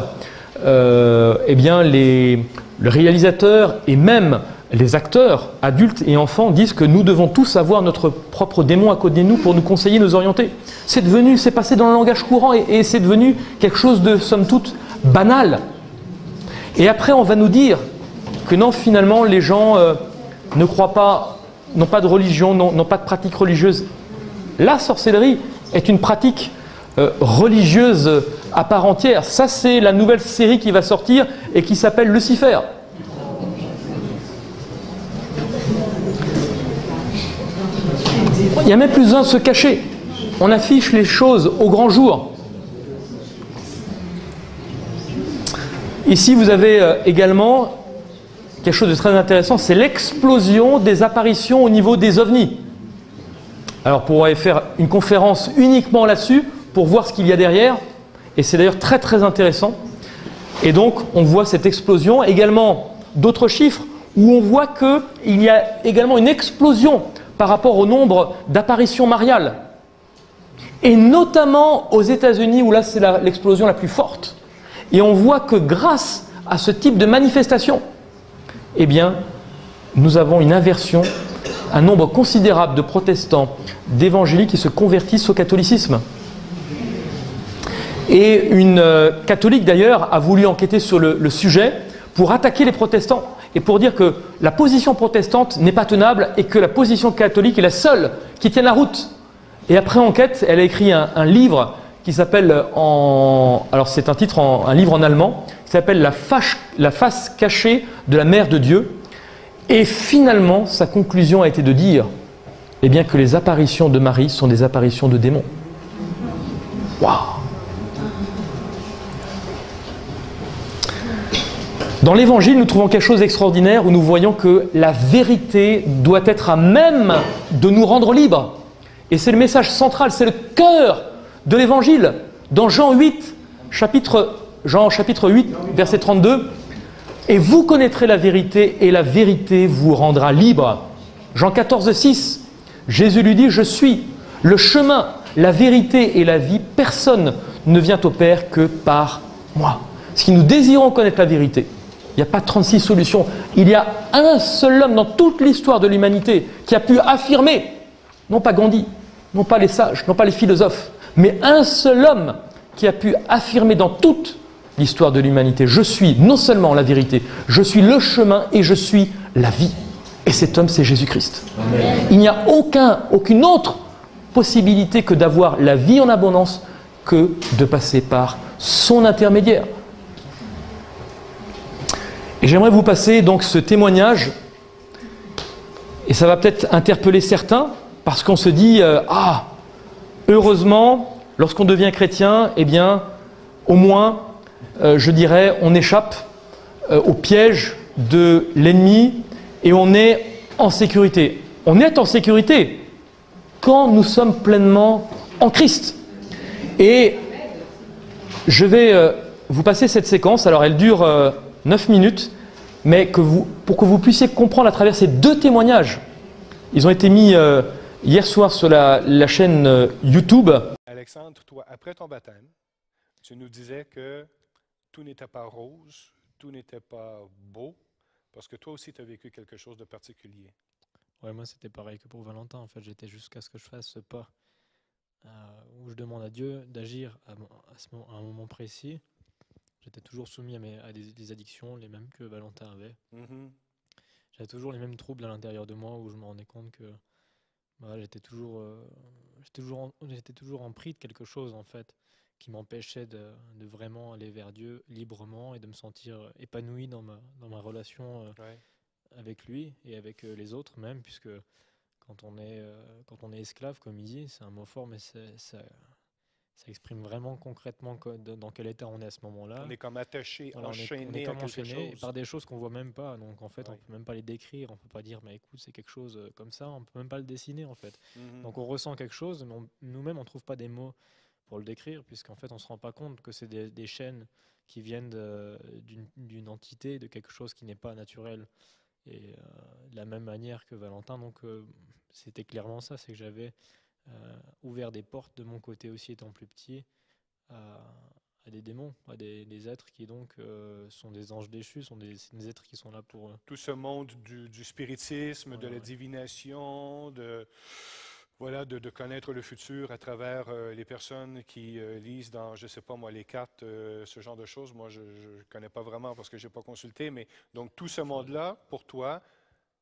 eh bien le réalisateur et même les acteurs, adultes et enfants, disent que nous devons tous avoir notre propre démon à côté de nous pour nous conseiller, nous orienter. C'est passé dans le langage courant et c'est devenu quelque chose de, somme toute, banal. Et après, on va nous dire que non, finalement, les gens ne croient pas, n'ont pas de religion, n'ont pas de pratique religieuse. La sorcellerie est une pratique religieuse à part entière. Ça, c'est la nouvelle série qui va sortir et qui s'appelle Lucifer. Il n'y a même plus besoin de se cacher. On affiche les choses au grand jour. Ici, vous avez également quelque chose de très intéressant, c'est l'explosion des apparitions au niveau des ovnis. Alors, on pourrait faire une conférence uniquement là-dessus pour voir ce qu'il y a derrière. Et c'est d'ailleurs très très intéressant. Et donc, on voit cette explosion. Également, d'autres chiffres où on voit qu'il y a également une explosion par rapport au nombre d'apparitions mariales. Et notamment aux États-Unis, où là c'est l'explosion la plus forte. Et on voit que grâce à ce type de manifestation, eh bien, nous avons une inversion, un nombre considérable de protestants, d'évangéliques qui se convertissent au catholicisme. Et une catholique d'ailleurs a voulu enquêter sur le sujet pour attaquer les protestants et pour dire que la position protestante n'est pas tenable et que la position catholique est la seule qui tienne la route. Et après enquête, elle a écrit un livre qui s'appelle, alors c'est un livre en allemand, qui s'appelle La face cachée de la Mère de Dieu. Et finalement, sa conclusion a été de dire eh bien, que les apparitions de Marie sont des apparitions de démons. Waouh! Dans l'Évangile, nous trouvons quelque chose d'extraordinaire où nous voyons que la vérité doit être à même de nous rendre libres. Et c'est le message central, c'est le cœur de l'Évangile. Dans Jean 8, chapitre 8, verset 32, « Et vous connaîtrez la vérité, et la vérité vous rendra libre. » Jean 14, 6, Jésus lui dit « Je suis le chemin, la vérité et la vie. Personne ne vient au Père que par moi. » Si nous désirons connaître la vérité, il n'y a pas 36 solutions. Il y a un seul homme dans toute l'histoire de l'humanité qui a pu affirmer, non pas Gandhi, non pas les sages, non pas les philosophes, mais un seul homme qui a pu affirmer dans toute l'histoire de l'humanité, je suis non seulement la vérité, je suis le chemin et je suis la vie. Et cet homme, c'est Jésus-Christ. Il n'y a aucune autre possibilité que d'avoir la vie en abondance que de passer par son intermédiaire. Et j'aimerais vous passer donc ce témoignage, et ça va peut-être interpeller certains, parce qu'on se dit heureusement, lorsqu'on devient chrétien, eh bien, au moins, je dirais, on échappe au piège de l'ennemi et on est en sécurité. On est en sécurité quand nous sommes pleinement en Christ. Et je vais vous passer cette séquence, alors elle dure 9 minutes, mais pour que vous puissiez comprendre à travers ces deux témoignages. Ils ont été mis hier soir sur la chaîne YouTube.
Alexandre, toi, après ton baptême, tu nous disais que tout n'était pas rose, tout n'était pas beau, parce que toi aussi, tu as vécu quelque chose de particulier.
Ouais, moi, c'était pareil que pour Valentin. En fait, j'étais jusqu'à ce que je fasse ce pas où je demande à Dieu d'agir à un moment précis. J'étais toujours soumis à des addictions, les mêmes que Valentin avait. J'avais toujours les mêmes troubles à l'intérieur de moi où je me rendais compte que j'étais toujours empris de quelque chose, en fait, qui m'empêchait de vraiment aller vers Dieu librement et de me sentir épanoui dans ma relation avec lui et avec les autres même, puisque quand on est esclave, comme il dit, c'est un mot fort, mais ça exprime vraiment concrètement dans quel état on est à ce moment-là.
On est comme attaché,
voilà,
enchaîné
on est comme
à quelque
enchaîné
chose.
par des choses qu'on voit même pas. Donc en fait, on peut même pas les décrire. On peut pas dire, mais écoute, c'est quelque chose comme ça. On peut même pas le dessiner en fait. Donc on ressent quelque chose, mais nous-mêmes on trouve pas des mots pour le décrire, puisqu'en fait on se rend pas compte que c'est des chaînes qui viennent d'une entité, de quelque chose qui n'est pas naturel. Et de la même manière que Valentin, donc c'était clairement ça, c'est que j'avais ouvert des portes de mon côté aussi étant plus petit à des démons, à des êtres qui donc sont des anges déchus, sont des êtres qui sont là pour...
Tout ce monde du spiritisme, de la divination, voilà, de connaître le futur à travers les personnes qui lisent dans, je ne sais pas moi, les cartes, ce genre de choses. Moi, je ne connais pas vraiment parce que je n'ai pas consulté, mais donc tout ce monde-là, pour toi,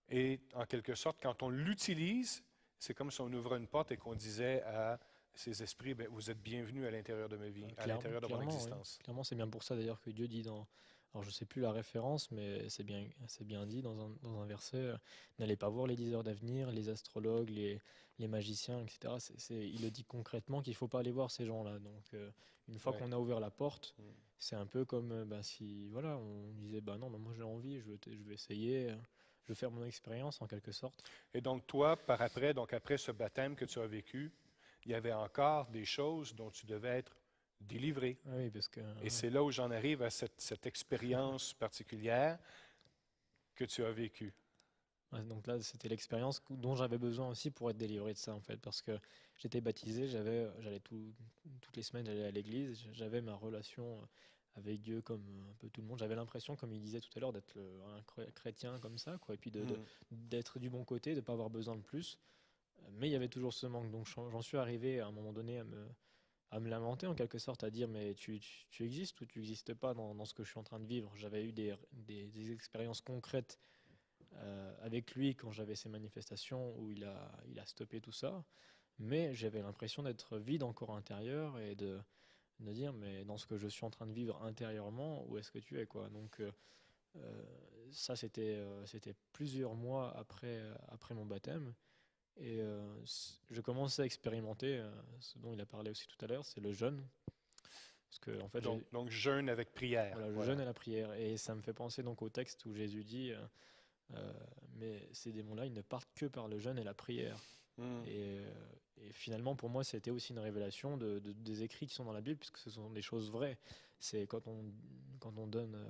est en quelque sorte, quand on l'utilise, c'est comme si on ouvrait une porte et qu'on disait à ces esprits, ben, vous êtes bienvenus à l'intérieur de ma vie, à l'intérieur de mon existence.
Oui. Clairement, c'est bien pour ça d'ailleurs que Dieu dit dans... Alors je ne sais plus la référence, mais c'est bien dit dans un verset, n'allez pas voir les diseurs d'avenir, les astrologues, les magiciens, etc. Il le dit concrètement qu'il ne faut pas aller voir ces gens-là. Donc une fois qu'on a ouvert la porte, c'est un peu comme si voilà, on disait non, moi j'ai envie, je vais essayer, je vais faire mon expérience en quelque sorte.
Et donc toi, après ce baptême que tu as vécu, il y avait encore des choses dont tu devais être délivré.
Oui, parce que...
Et c'est là où j'en arrive à cette expérience particulière que tu as vécue.
Ouais, donc là, c'était l'expérience dont j'avais besoin aussi pour être délivré de ça, en fait, parce que j'étais baptisé, j'allais toutes les semaines, j'allais à l'église, j'avais ma relation avec Dieu comme un peu tout le monde. J'avais l'impression, comme il disait tout à l'heure, d'être un chrétien comme ça, quoi, et puis d'être du bon côté, de ne pas avoir besoin de plus. Mais il y avait toujours ce manque, donc j'en suis arrivé à un moment donné à me lamenter en quelque sorte, à dire mais tu existes ou tu n'existes pas dans ce que je suis en train de vivre. J'avais eu des expériences concrètes avec lui quand j'avais ces manifestations où il a stoppé tout ça, mais j'avais l'impression d'être vide encore intérieur et de dire mais dans ce que je suis en train de vivre intérieurement, où est-ce que tu es, quoi. Donc ça c'était plusieurs mois après mon baptême. Et je commençais à expérimenter ce dont il a parlé aussi tout à l'heure, c'est le jeûne. Parce que, en fait,
donc jeûne avec prière.
Voilà, le jeûne et la prière. Et ça me fait penser donc au texte où Jésus dit mais ces démons-là, ils ne partent que par le jeûne et la prière. Et finalement, pour moi, c'était aussi une révélation des écrits qui sont dans la Bible, puisque ce sont des choses vraies. C'est quand on donne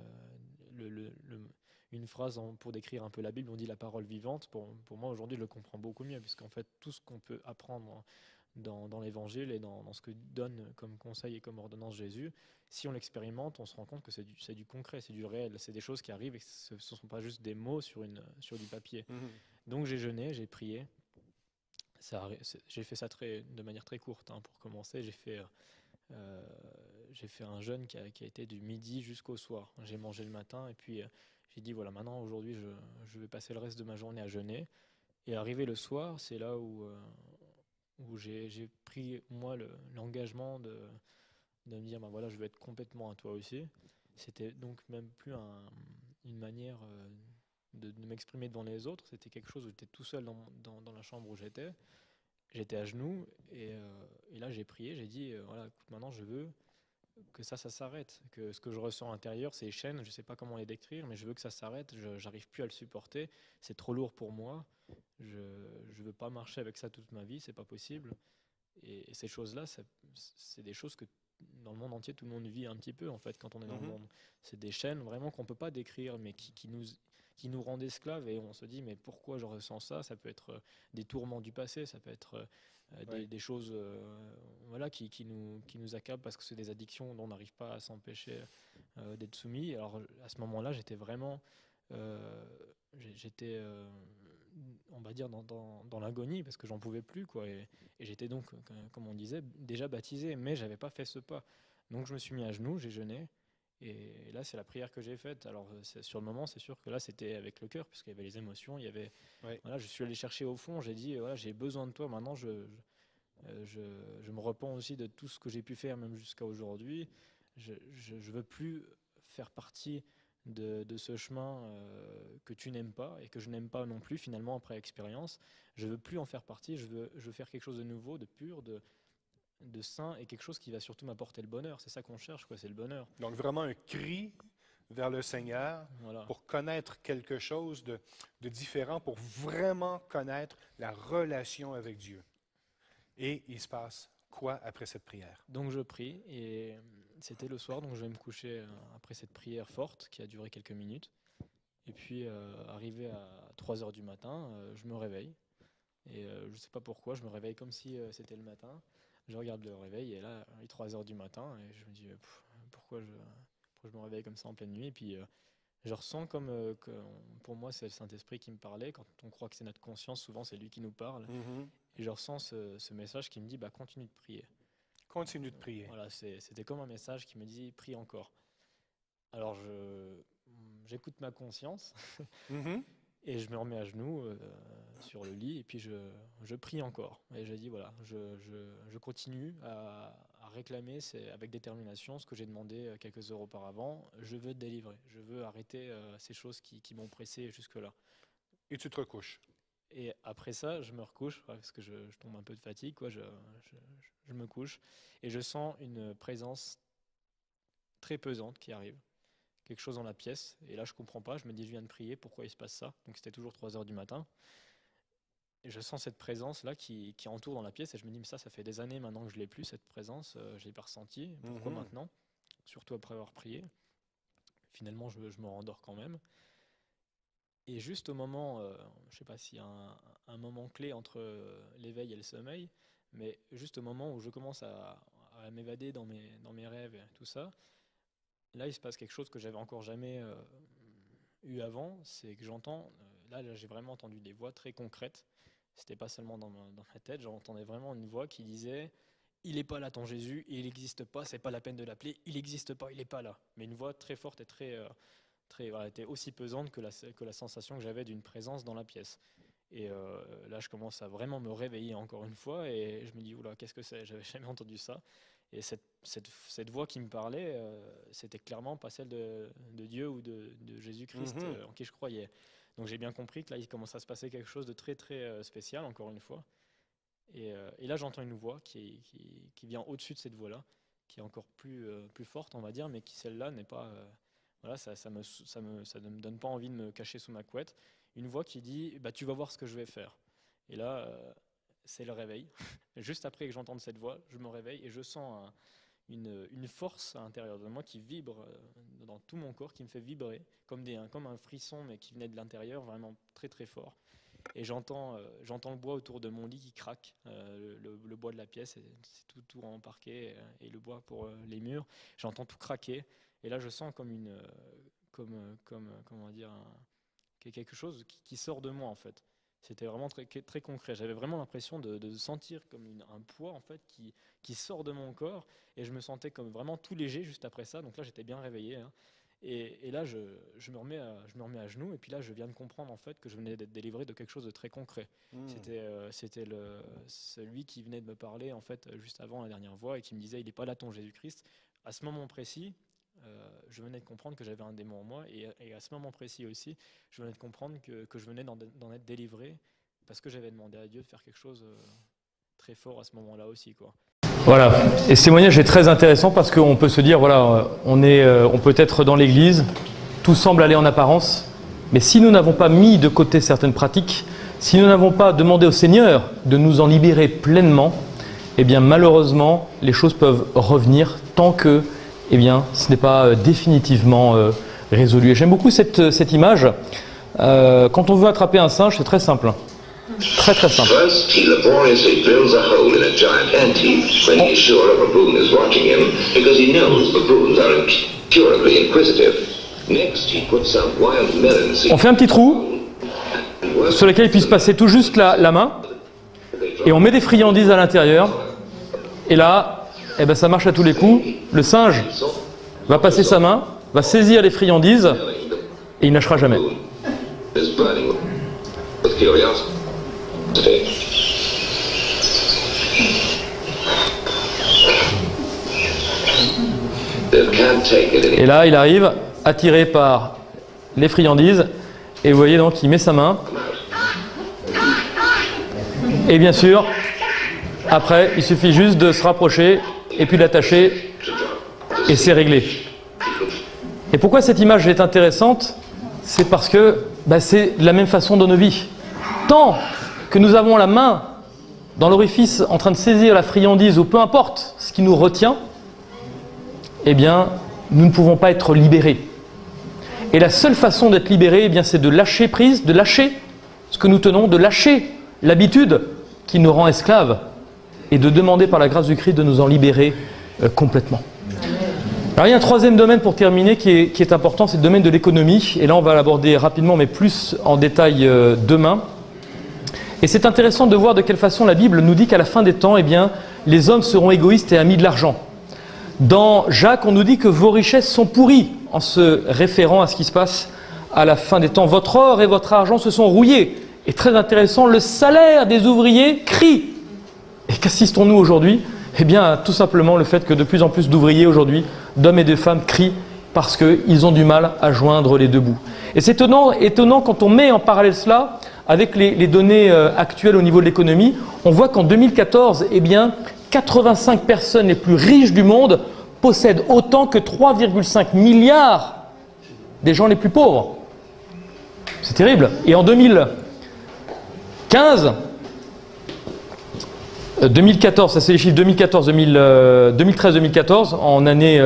une phrase pour décrire un peu la Bible, on dit la parole vivante. Pour moi, aujourd'hui, je le comprends beaucoup mieux, puisqu'en fait, tout ce qu'on peut apprendre dans l'Évangile et dans ce que donne comme conseil et comme ordonnance Jésus, si on l'expérimente, on se rend compte que c'est du concret, c'est du réel, c'est des choses qui arrivent et que ce ne sont pas juste des mots sur du papier. Donc j'ai jeûné, j'ai prié. J'ai fait ça de manière très courte, hein, pour commencer. J'ai fait un jeûne qui a été du midi jusqu'au soir. J'ai mangé le matin et puis j'ai dit voilà, maintenant aujourd'hui je vais passer le reste de ma journée à jeûner. Et arrivé le soir, c'est là où j'ai pris moi l'engagement de me dire ben voilà, je vais être complètement à toi aussi. C'était donc même plus une manière de m'exprimer devant les autres, c'était quelque chose où j'étais tout seul dans la chambre où j'étais à genoux et là j'ai prié, j'ai dit voilà, écoute, maintenant je veux que ça s'arrête, que ce que je ressens à l'intérieur, ces chaînes, je sais pas comment les décrire, mais je veux que ça s'arrête, j'arrive plus à le supporter, c'est trop lourd pour moi, je veux pas marcher avec ça toute ma vie, c'est pas possible. Et ces choses-là, c'est des choses que dans le monde entier, tout le monde vit un petit peu, en fait, quand on est dans le monde. C'est des chaînes vraiment qu'on peut pas décrire, mais qui nous rendent esclaves, et on se dit mais pourquoi je ressens ça? Ça peut être des tourments du passé, ça peut être des choses voilà, qui nous accablent parce que c'est des addictions dont on n'arrive pas à s'empêcher d'être soumis. Alors à ce moment-là, j'étais vraiment on va dire dans l'agonie parce que j'en pouvais plus, quoi, et j'étais donc, comme on disait, déjà baptisé, mais j'avais pas fait ce pas. Donc je me suis mis à genoux, j'ai jeûné. Et là, c'est la prière que j'ai faite. Alors, sur le moment, c'est sûr que là, c'était avec le cœur, puisqu'il y avait les émotions. Voilà, je suis allé chercher au fond. J'ai dit, voilà, j'ai besoin de toi. Maintenant, je me repens aussi de tout ce que j'ai pu faire, même jusqu'à aujourd'hui. Je veux plus faire partie de ce chemin que tu n'aimes pas et que je n'aime pas non plus, finalement, après expérience. Je veux plus en faire partie. Je veux faire quelque chose de nouveau, de pur, de sain, et quelque chose qui va surtout m'apporter le bonheur. C'est ça qu'on cherche, quoi, c'est le bonheur.
Donc vraiment un cri vers le Seigneur, voilà, pour connaître quelque chose de différent, pour vraiment connaître la relation avec Dieu. Et il se passe quoi après cette prière?
Donc je prie, et c'était le soir, donc je vais me coucher après cette prière forte qui a duré quelques minutes. Et puis, arrivé à 3 h du matin, je me réveille. Et je ne sais pas pourquoi, je me réveille comme si c'était le matin. Je regarde le réveil et là, il est 3 h du matin et je me dis pourquoi je me réveille comme ça en pleine nuit. Et puis je ressens comme que pour moi c'est le Saint-Esprit qui me parlait. Quand on croit que c'est notre conscience, souvent c'est lui qui nous parle. Et je ressens ce message qui me dit continue de prier.
Continue de prier.
Voilà, c'était comme un message qui me dit prie encore. Alors j'écoute ma conscience. Et je me remets à genoux sur le lit et puis je prie encore. Et je dis voilà, je continue à réclamer avec détermination ce que j'ai demandé quelques heures auparavant. Je veux te délivrer, je veux arrêter ces choses qui m'ont pressé jusque-là.
Et tu te recouches.
Et après ça, je me recouche parce que je tombe un peu de fatigue. Je me couche et je sens une présence très pesante qui arrive. Quelque chose dans la pièce, et là je comprends pas, je me dis je viens de prier, pourquoi il se passe ça? Donc c'était toujours 3 h du matin, et je sens cette présence là qui entoure dans la pièce, et je me dis mais ça fait des années maintenant que je l'ai plus, cette présence, je l'ai pas ressentie, pourquoi maintenant? Surtout après avoir prié. Finalement je me rendors quand même, et juste au moment, je sais pas s'il y a un moment clé entre l'éveil et le sommeil, mais juste au moment où je commence à m'évader dans mes rêves et tout ça, là, il se passe quelque chose que j'avais encore jamais eu avant, c'est que j'entends, là j'ai vraiment entendu des voix très concrètes, c'était pas seulement dans ma tête, j'entendais vraiment une voix qui disait « Il n'est pas là ton Jésus, il n'existe pas, c'est pas la peine de l'appeler, il n'existe pas, il n'est pas là ». Mais une voix très forte et voilà, était aussi pesante que la sensation que j'avais d'une présence dans la pièce. Et là, je commence à vraiment me réveiller encore une fois et je me dis « Oula, qu'est-ce que c'est ? J'avais jamais entendu ça ». Et cette voix qui me parlait, c'était clairement pas celle de Dieu ou de Jésus-Christ en qui je croyais. Donc j'ai bien compris que là, il commence à se passer quelque chose de très très spécial, encore une fois. Et là, j'entends une voix qui vient au-dessus de cette voix-là, qui est encore plus forte, on va dire, mais qui celle-là n'est pas... voilà, ça ne me donne pas envie de me cacher sous ma couette. Une voix qui dit tu vas voir ce que je vais faire. Et là... c'est le réveil. Juste après que j'entende cette voix, je me réveille et je sens une force à l'intérieur de moi qui vibre dans tout mon corps, qui me fait vibrer, comme un frisson, mais qui venait de l'intérieur, vraiment très très fort. Et j'entends le bois autour de mon lit qui craque, le bois de la pièce, c'est tout en parquet et le bois pour les murs. J'entends tout craquer et là je sens comment dire, quelque chose qui sort de moi en fait. C'était vraiment très, très concret. J'avais vraiment l'impression de sentir comme un poids en fait qui sort de mon corps et je me sentais comme vraiment tout léger juste après ça. Donc là j'étais bien réveillé. Et là je me remets à genoux et puis là je viens de comprendre en fait que je venais d'être délivré de quelque chose de très concret. C'était celui qui venait de me parler en fait juste avant la dernière voix et qui me disait il n'est pas là ton Jésus-Christ. À ce moment précis, je venais de comprendre que j'avais un démon en moi et à ce moment précis aussi, je venais de comprendre que je venais d'en être délivré parce que j'avais demandé à Dieu de faire quelque chose très fort à ce moment-là aussi, quoi.
Voilà, et ce témoignage est très intéressant parce qu'on peut se dire, voilà, on peut être dans l'église, tout semble aller en apparence, mais si nous n'avons pas mis de côté certaines pratiques, si nous n'avons pas demandé au Seigneur de nous en libérer pleinement, eh bien malheureusement, les choses peuvent revenir tant que ce n'est pas définitivement résolu. Et j'aime beaucoup cette image. Quand on veut attraper un singe, c'est très simple. Très très simple.
First, he laboriously drills a hole in a giant ant when he's sure a baboon is watching him because he knows baboons are incurably inquisitive. Next, he puts some wild melon seeds.
On fait un petit trou sur lequel il puisse passer tout juste la main et on met des friandises à l'intérieur et là, ça marche à tous les coups. Le singe va passer sa main, va saisir les friandises et il lâchera jamais. Et là, il arrive, attiré par les friandises, et vous voyez donc, il met sa main. Et bien sûr, après, il suffit juste de se rapprocher et puis l'attacher, et c'est réglé. Et pourquoi cette image est intéressante? C'est parce que c'est de la même façon dans nos vies. Tant que nous avons la main dans l'orifice en train de saisir la friandise ou peu importe ce qui nous retient, eh bien, nous ne pouvons pas être libérés. Et la seule façon d'être libéré, eh bien, c'est de lâcher prise, de lâcher ce que nous tenons, de lâcher l'habitude qui nous rend esclaves et de demander par la grâce du Christ de nous en libérer complètement. Alors il y a un troisième domaine pour terminer qui est important, c'est le domaine de l'économie. Et là on va l'aborder rapidement mais plus en détail demain. Et c'est intéressant de voir de quelle façon la Bible nous dit qu'à la fin des temps, eh bien, les hommes seront égoïstes et amis de l'argent. Dans Jacques, on nous dit que vos richesses sont pourries, en se référant à ce qui se passe à la fin des temps. Votre or et votre argent se sont rouillés. Et très intéressant, le salaire des ouvriers crie. Et qu'assistons-nous aujourd'hui? Eh bien, tout simplement le fait que de plus en plus d'ouvriers aujourd'hui, d'hommes et de femmes, crient parce qu'ils ont du mal à joindre les deux bouts. Et c'est étonnant quand on met en parallèle cela avec les données actuelles au niveau de l'économie. On voit qu'en 2014, eh bien, 85 personnes les plus riches du monde possèdent autant que 3,5 milliards des gens les plus pauvres. C'est terrible. Et en 2014, ça c'est les chiffres 2013-2014, en année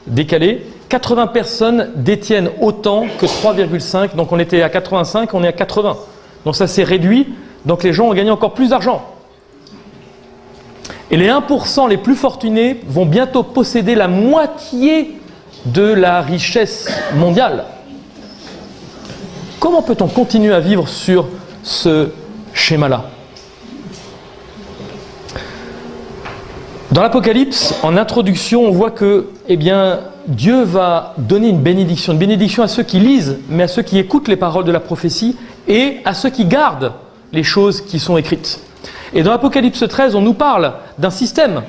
décalée, 80 personnes détiennent autant que 3,5, donc on était à 85, on est à 80. Donc ça s'est réduit, donc les gens ont gagné encore plus d'argent. Et les 1% les plus fortunés vont bientôt posséder la moitié de la richesse mondiale. Comment peut-on continuer à vivre sur ce schéma-là? Dans l'Apocalypse, en introduction, on voit que eh bien, Dieu va donner une bénédiction à ceux qui lisent, mais à ceux qui écoutent les paroles de la prophétie et à ceux qui gardent les choses qui sont écrites. Et dans l'Apocalypse 13, on nous parle d'un système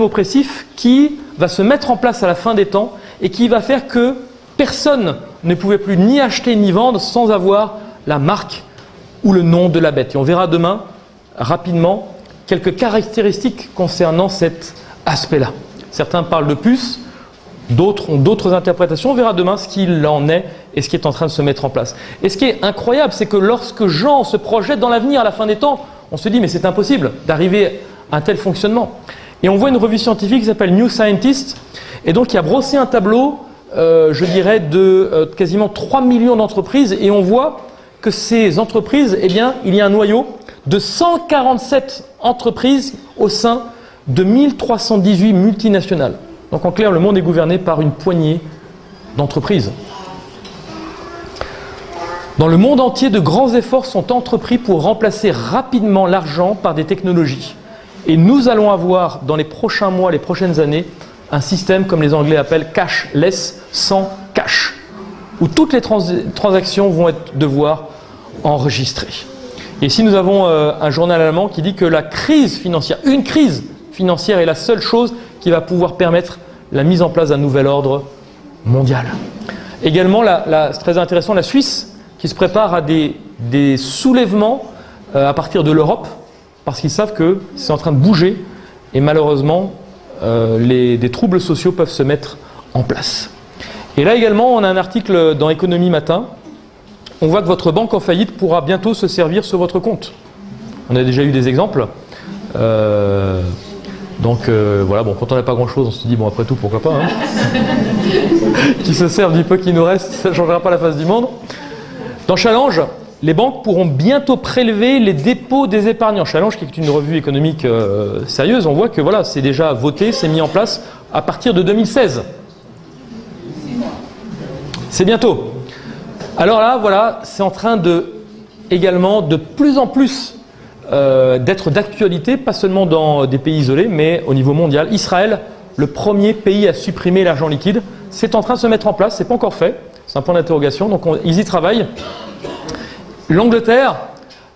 oppressif qui va se mettre en place à la fin des temps et qui va faire que personne ne pouvait plus ni acheter ni vendre sans avoir la marque ou le nom de la bête. Et on verra demain, rapidement, quelques caractéristiques concernant cet aspect-là. Certains parlent de puces, d'autres ont d'autres interprétations. On verra demain ce qu'il en est et ce qui est en train de se mettre en place. Et ce qui est incroyable, c'est que lorsque Jean se projette dans l'avenir à la fin des temps, on se dit mais c'est impossible d'arriver à un tel fonctionnement. Et on voit une revue scientifique qui s'appelle New Scientist, et donc qui a brossé un tableau, je dirais, de quasiment 3 millions d'entreprises, et on voit que ces entreprises, eh bien, il y a un noyau de 147 entreprises au sein de 1318 multinationales. Donc en clair, le monde est gouverné par une poignée d'entreprises. Dans le monde entier, de grands efforts sont entrepris pour remplacer rapidement l'argent par des technologies. Et nous allons avoir, dans les prochains mois, les prochaines années, un système, comme les Anglais appellent cashless, sans cash, où toutes les transactions vont devoir enregistrer. Et ici, nous avons un journal allemand qui dit que la crise financière, une crise financière est la seule chose qui va pouvoir permettre la mise en place d'un nouvel ordre mondial. Également, c'est très intéressant, la Suisse qui se prépare à des soulèvements à partir de l'Europe, parce qu'ils savent que c'est en train de bouger et malheureusement, des troubles sociaux peuvent se mettre en place. Et là également, on a un article dans Économie Matin. On voit que votre banque en faillite pourra bientôt se servir sur votre compte. On a déjà eu des exemples. Voilà, bon, quand on n'a pas grand-chose, on se dit, bon, après tout, pourquoi pas, hein. Qui se servent du peu qui nous reste, ça ne changera pas la face du monde. Dans Challenge, les banques pourront bientôt prélever les dépôts des épargnants. Challenge, qui est une revue économique sérieuse, on voit que voilà, c'est déjà voté, c'est mis en place à partir de 2016. C'est bientôt. Alors là, voilà, c'est en train également de plus en plus d'être d'actualité, pas seulement dans des pays isolés, mais au niveau mondial. Israël, le premier pays à supprimer l'argent liquide, c'est en train de se mettre en place, c'est pas encore fait, c'est un point d'interrogation, donc ils y travaillent. L'Angleterre,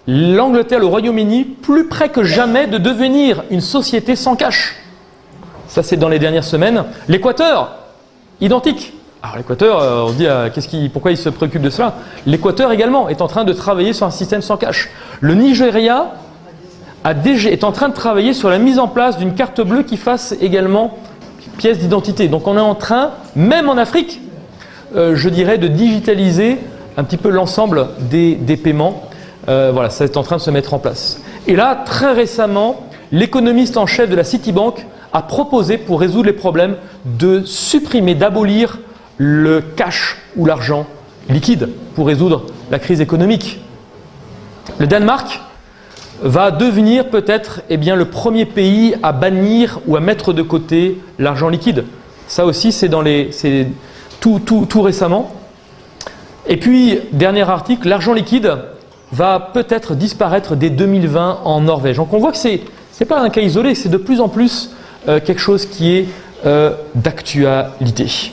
le Royaume-Uni, plus près que jamais de devenir une société sans cash. Ça, c'est dans les dernières semaines. L'Équateur, identique. Alors l'Équateur, on se dit pourquoi il se préoccupe de cela. L'Équateur également est en train de travailler sur un système sans cash. Le Nigeria est en train de travailler sur la mise en place d'une carte bleue qui fasse également pièce d'identité. Donc on est en train, même en Afrique, je dirais, de digitaliser un petit peu l'ensemble des paiements. Voilà, ça est en train de se mettre en place. Et là, très récemment, l'économiste en chef de la Citibank a proposé, pour résoudre les problèmes, de supprimer, d'abolir le cash ou l'argent liquide pour résoudre la crise économique. Le Danemark va devenir peut-être le premier pays à bannir ou à mettre de côté l'argent liquide. Ça aussi, c'est tout récemment. Et puis, dernier article, l'argent liquide va peut-être disparaître dès 2020 en Norvège. Donc on voit que ce n'est pas un cas isolé, c'est de plus en plus quelque chose qui est d'actualité.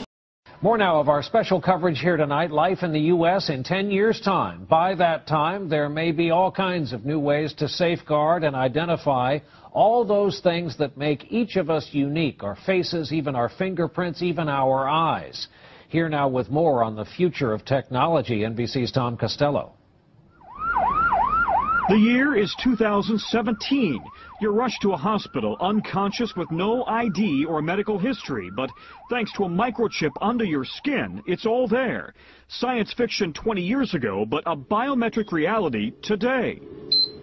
More now of our special coverage here tonight, life in the U.S. in 10 years' time. By that time, there may be all kinds of new ways to safeguard and identify all those things that make each of us unique, our faces, even our fingerprints, even our eyes. Here now with more on the future of technology, NBC's Tom Costello.
The year is 2017. You're rushed to a hospital unconscious with no ID or medical history, but thanks to a microchip under your skin, it's all there. Science fiction 20 years ago, but a biometric reality today.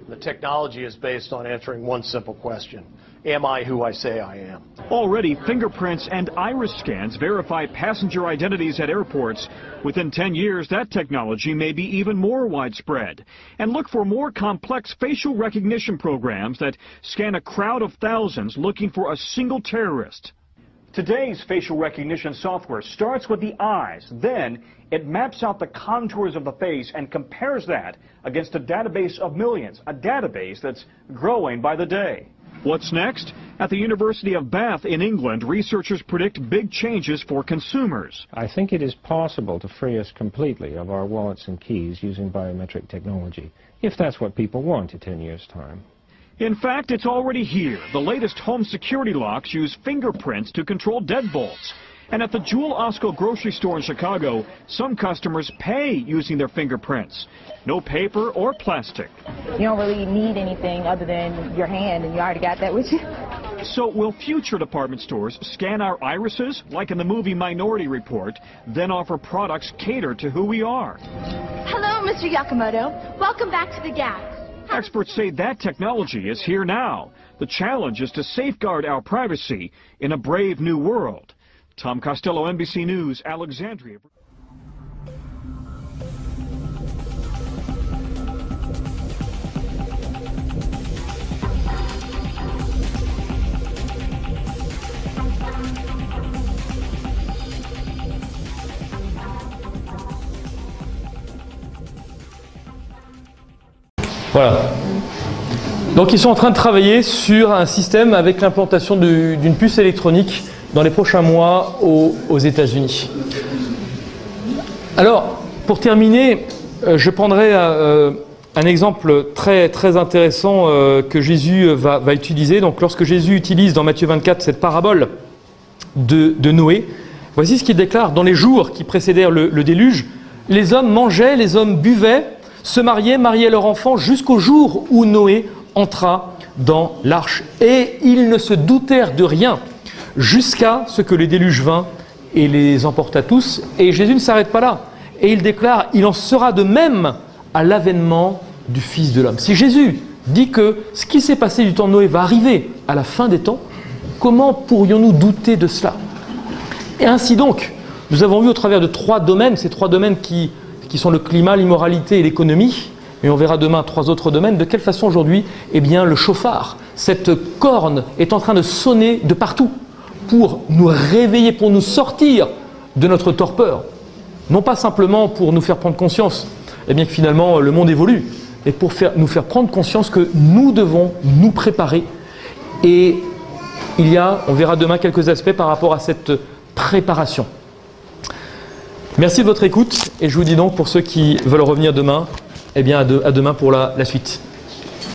The technology is based on answering one simple question. Am I who I say I am?
Already, fingerprints and iris scans verify passenger identities at airports. Within 10 years, that technology may be even more widespread. And look for more complex facial recognition programs that scan a crowd of thousands looking for a single terrorist. Today's facial recognition software starts with the eyes. Then it maps out the contours of the face and compares that against a database of millions, a database that's growing by the day. What's next? At the University of Bath in England, researchers predict big changes for consumers.
I think it is possible to free us completely of our wallets and keys using biometric technology, if that's what people want in 10 years' time.
In fact, it's already here. The latest home security locks use fingerprints to control deadbolts. And at the Jewel Osco grocery store in Chicago, some customers pay using their fingerprints. No paper or plastic.
You don't really need anything other than your hand, and you already got that with you.
So will future department stores scan our irises, like in the movie Minority Report, then offer products catered to who we are?
Hello, Mr. Yakamoto. Welcome back to the Gap.
Experts say that technology is here now. The challenge is to safeguard our privacy in a brave new world. Tom Costello, NBC News, Alexandria.
Voilà. Donc ils sont en train de travailler sur un système avec l'implantation d'une puce électronique dans les prochains mois aux États-Unis. Alors, pour terminer, je prendrai un exemple très intéressant que Jésus va utiliser. Donc, lorsque Jésus utilise dans Matthieu 24 cette parabole de Noé, voici ce qu'il déclare. Dans les jours qui précédèrent le déluge, les hommes mangeaient, les hommes buvaient, se mariaient leurs enfants jusqu'au jour où Noé entra dans l'arche. Et ils ne se doutèrent de rien jusqu'à ce que le déluge vint et les emporta tous. Et Jésus ne s'arrête pas là. Et il déclare, il en sera de même à l'avènement du Fils de l'homme. Si Jésus dit que ce qui s'est passé du temps de Noé va arriver à la fin des temps, comment pourrions-nous douter de cela? Et ainsi donc, nous avons vu au travers de trois domaines, ces trois domaines qui sont le climat, l'immoralité et l'économie, et on verra demain trois autres domaines, de quelle façon aujourd'hui, eh bien, le chauffard, cette corne est en train de sonner de partout pour nous réveiller, pour nous sortir de notre torpeur. Non pas simplement pour nous faire prendre conscience, eh bien que finalement le monde évolue, mais pour nous faire prendre conscience que nous devons nous préparer. Et il y a, on verra demain quelques aspects par rapport à cette préparation. Merci de votre écoute et je vous dis donc pour ceux qui veulent revenir demain, eh bien à demain pour la suite.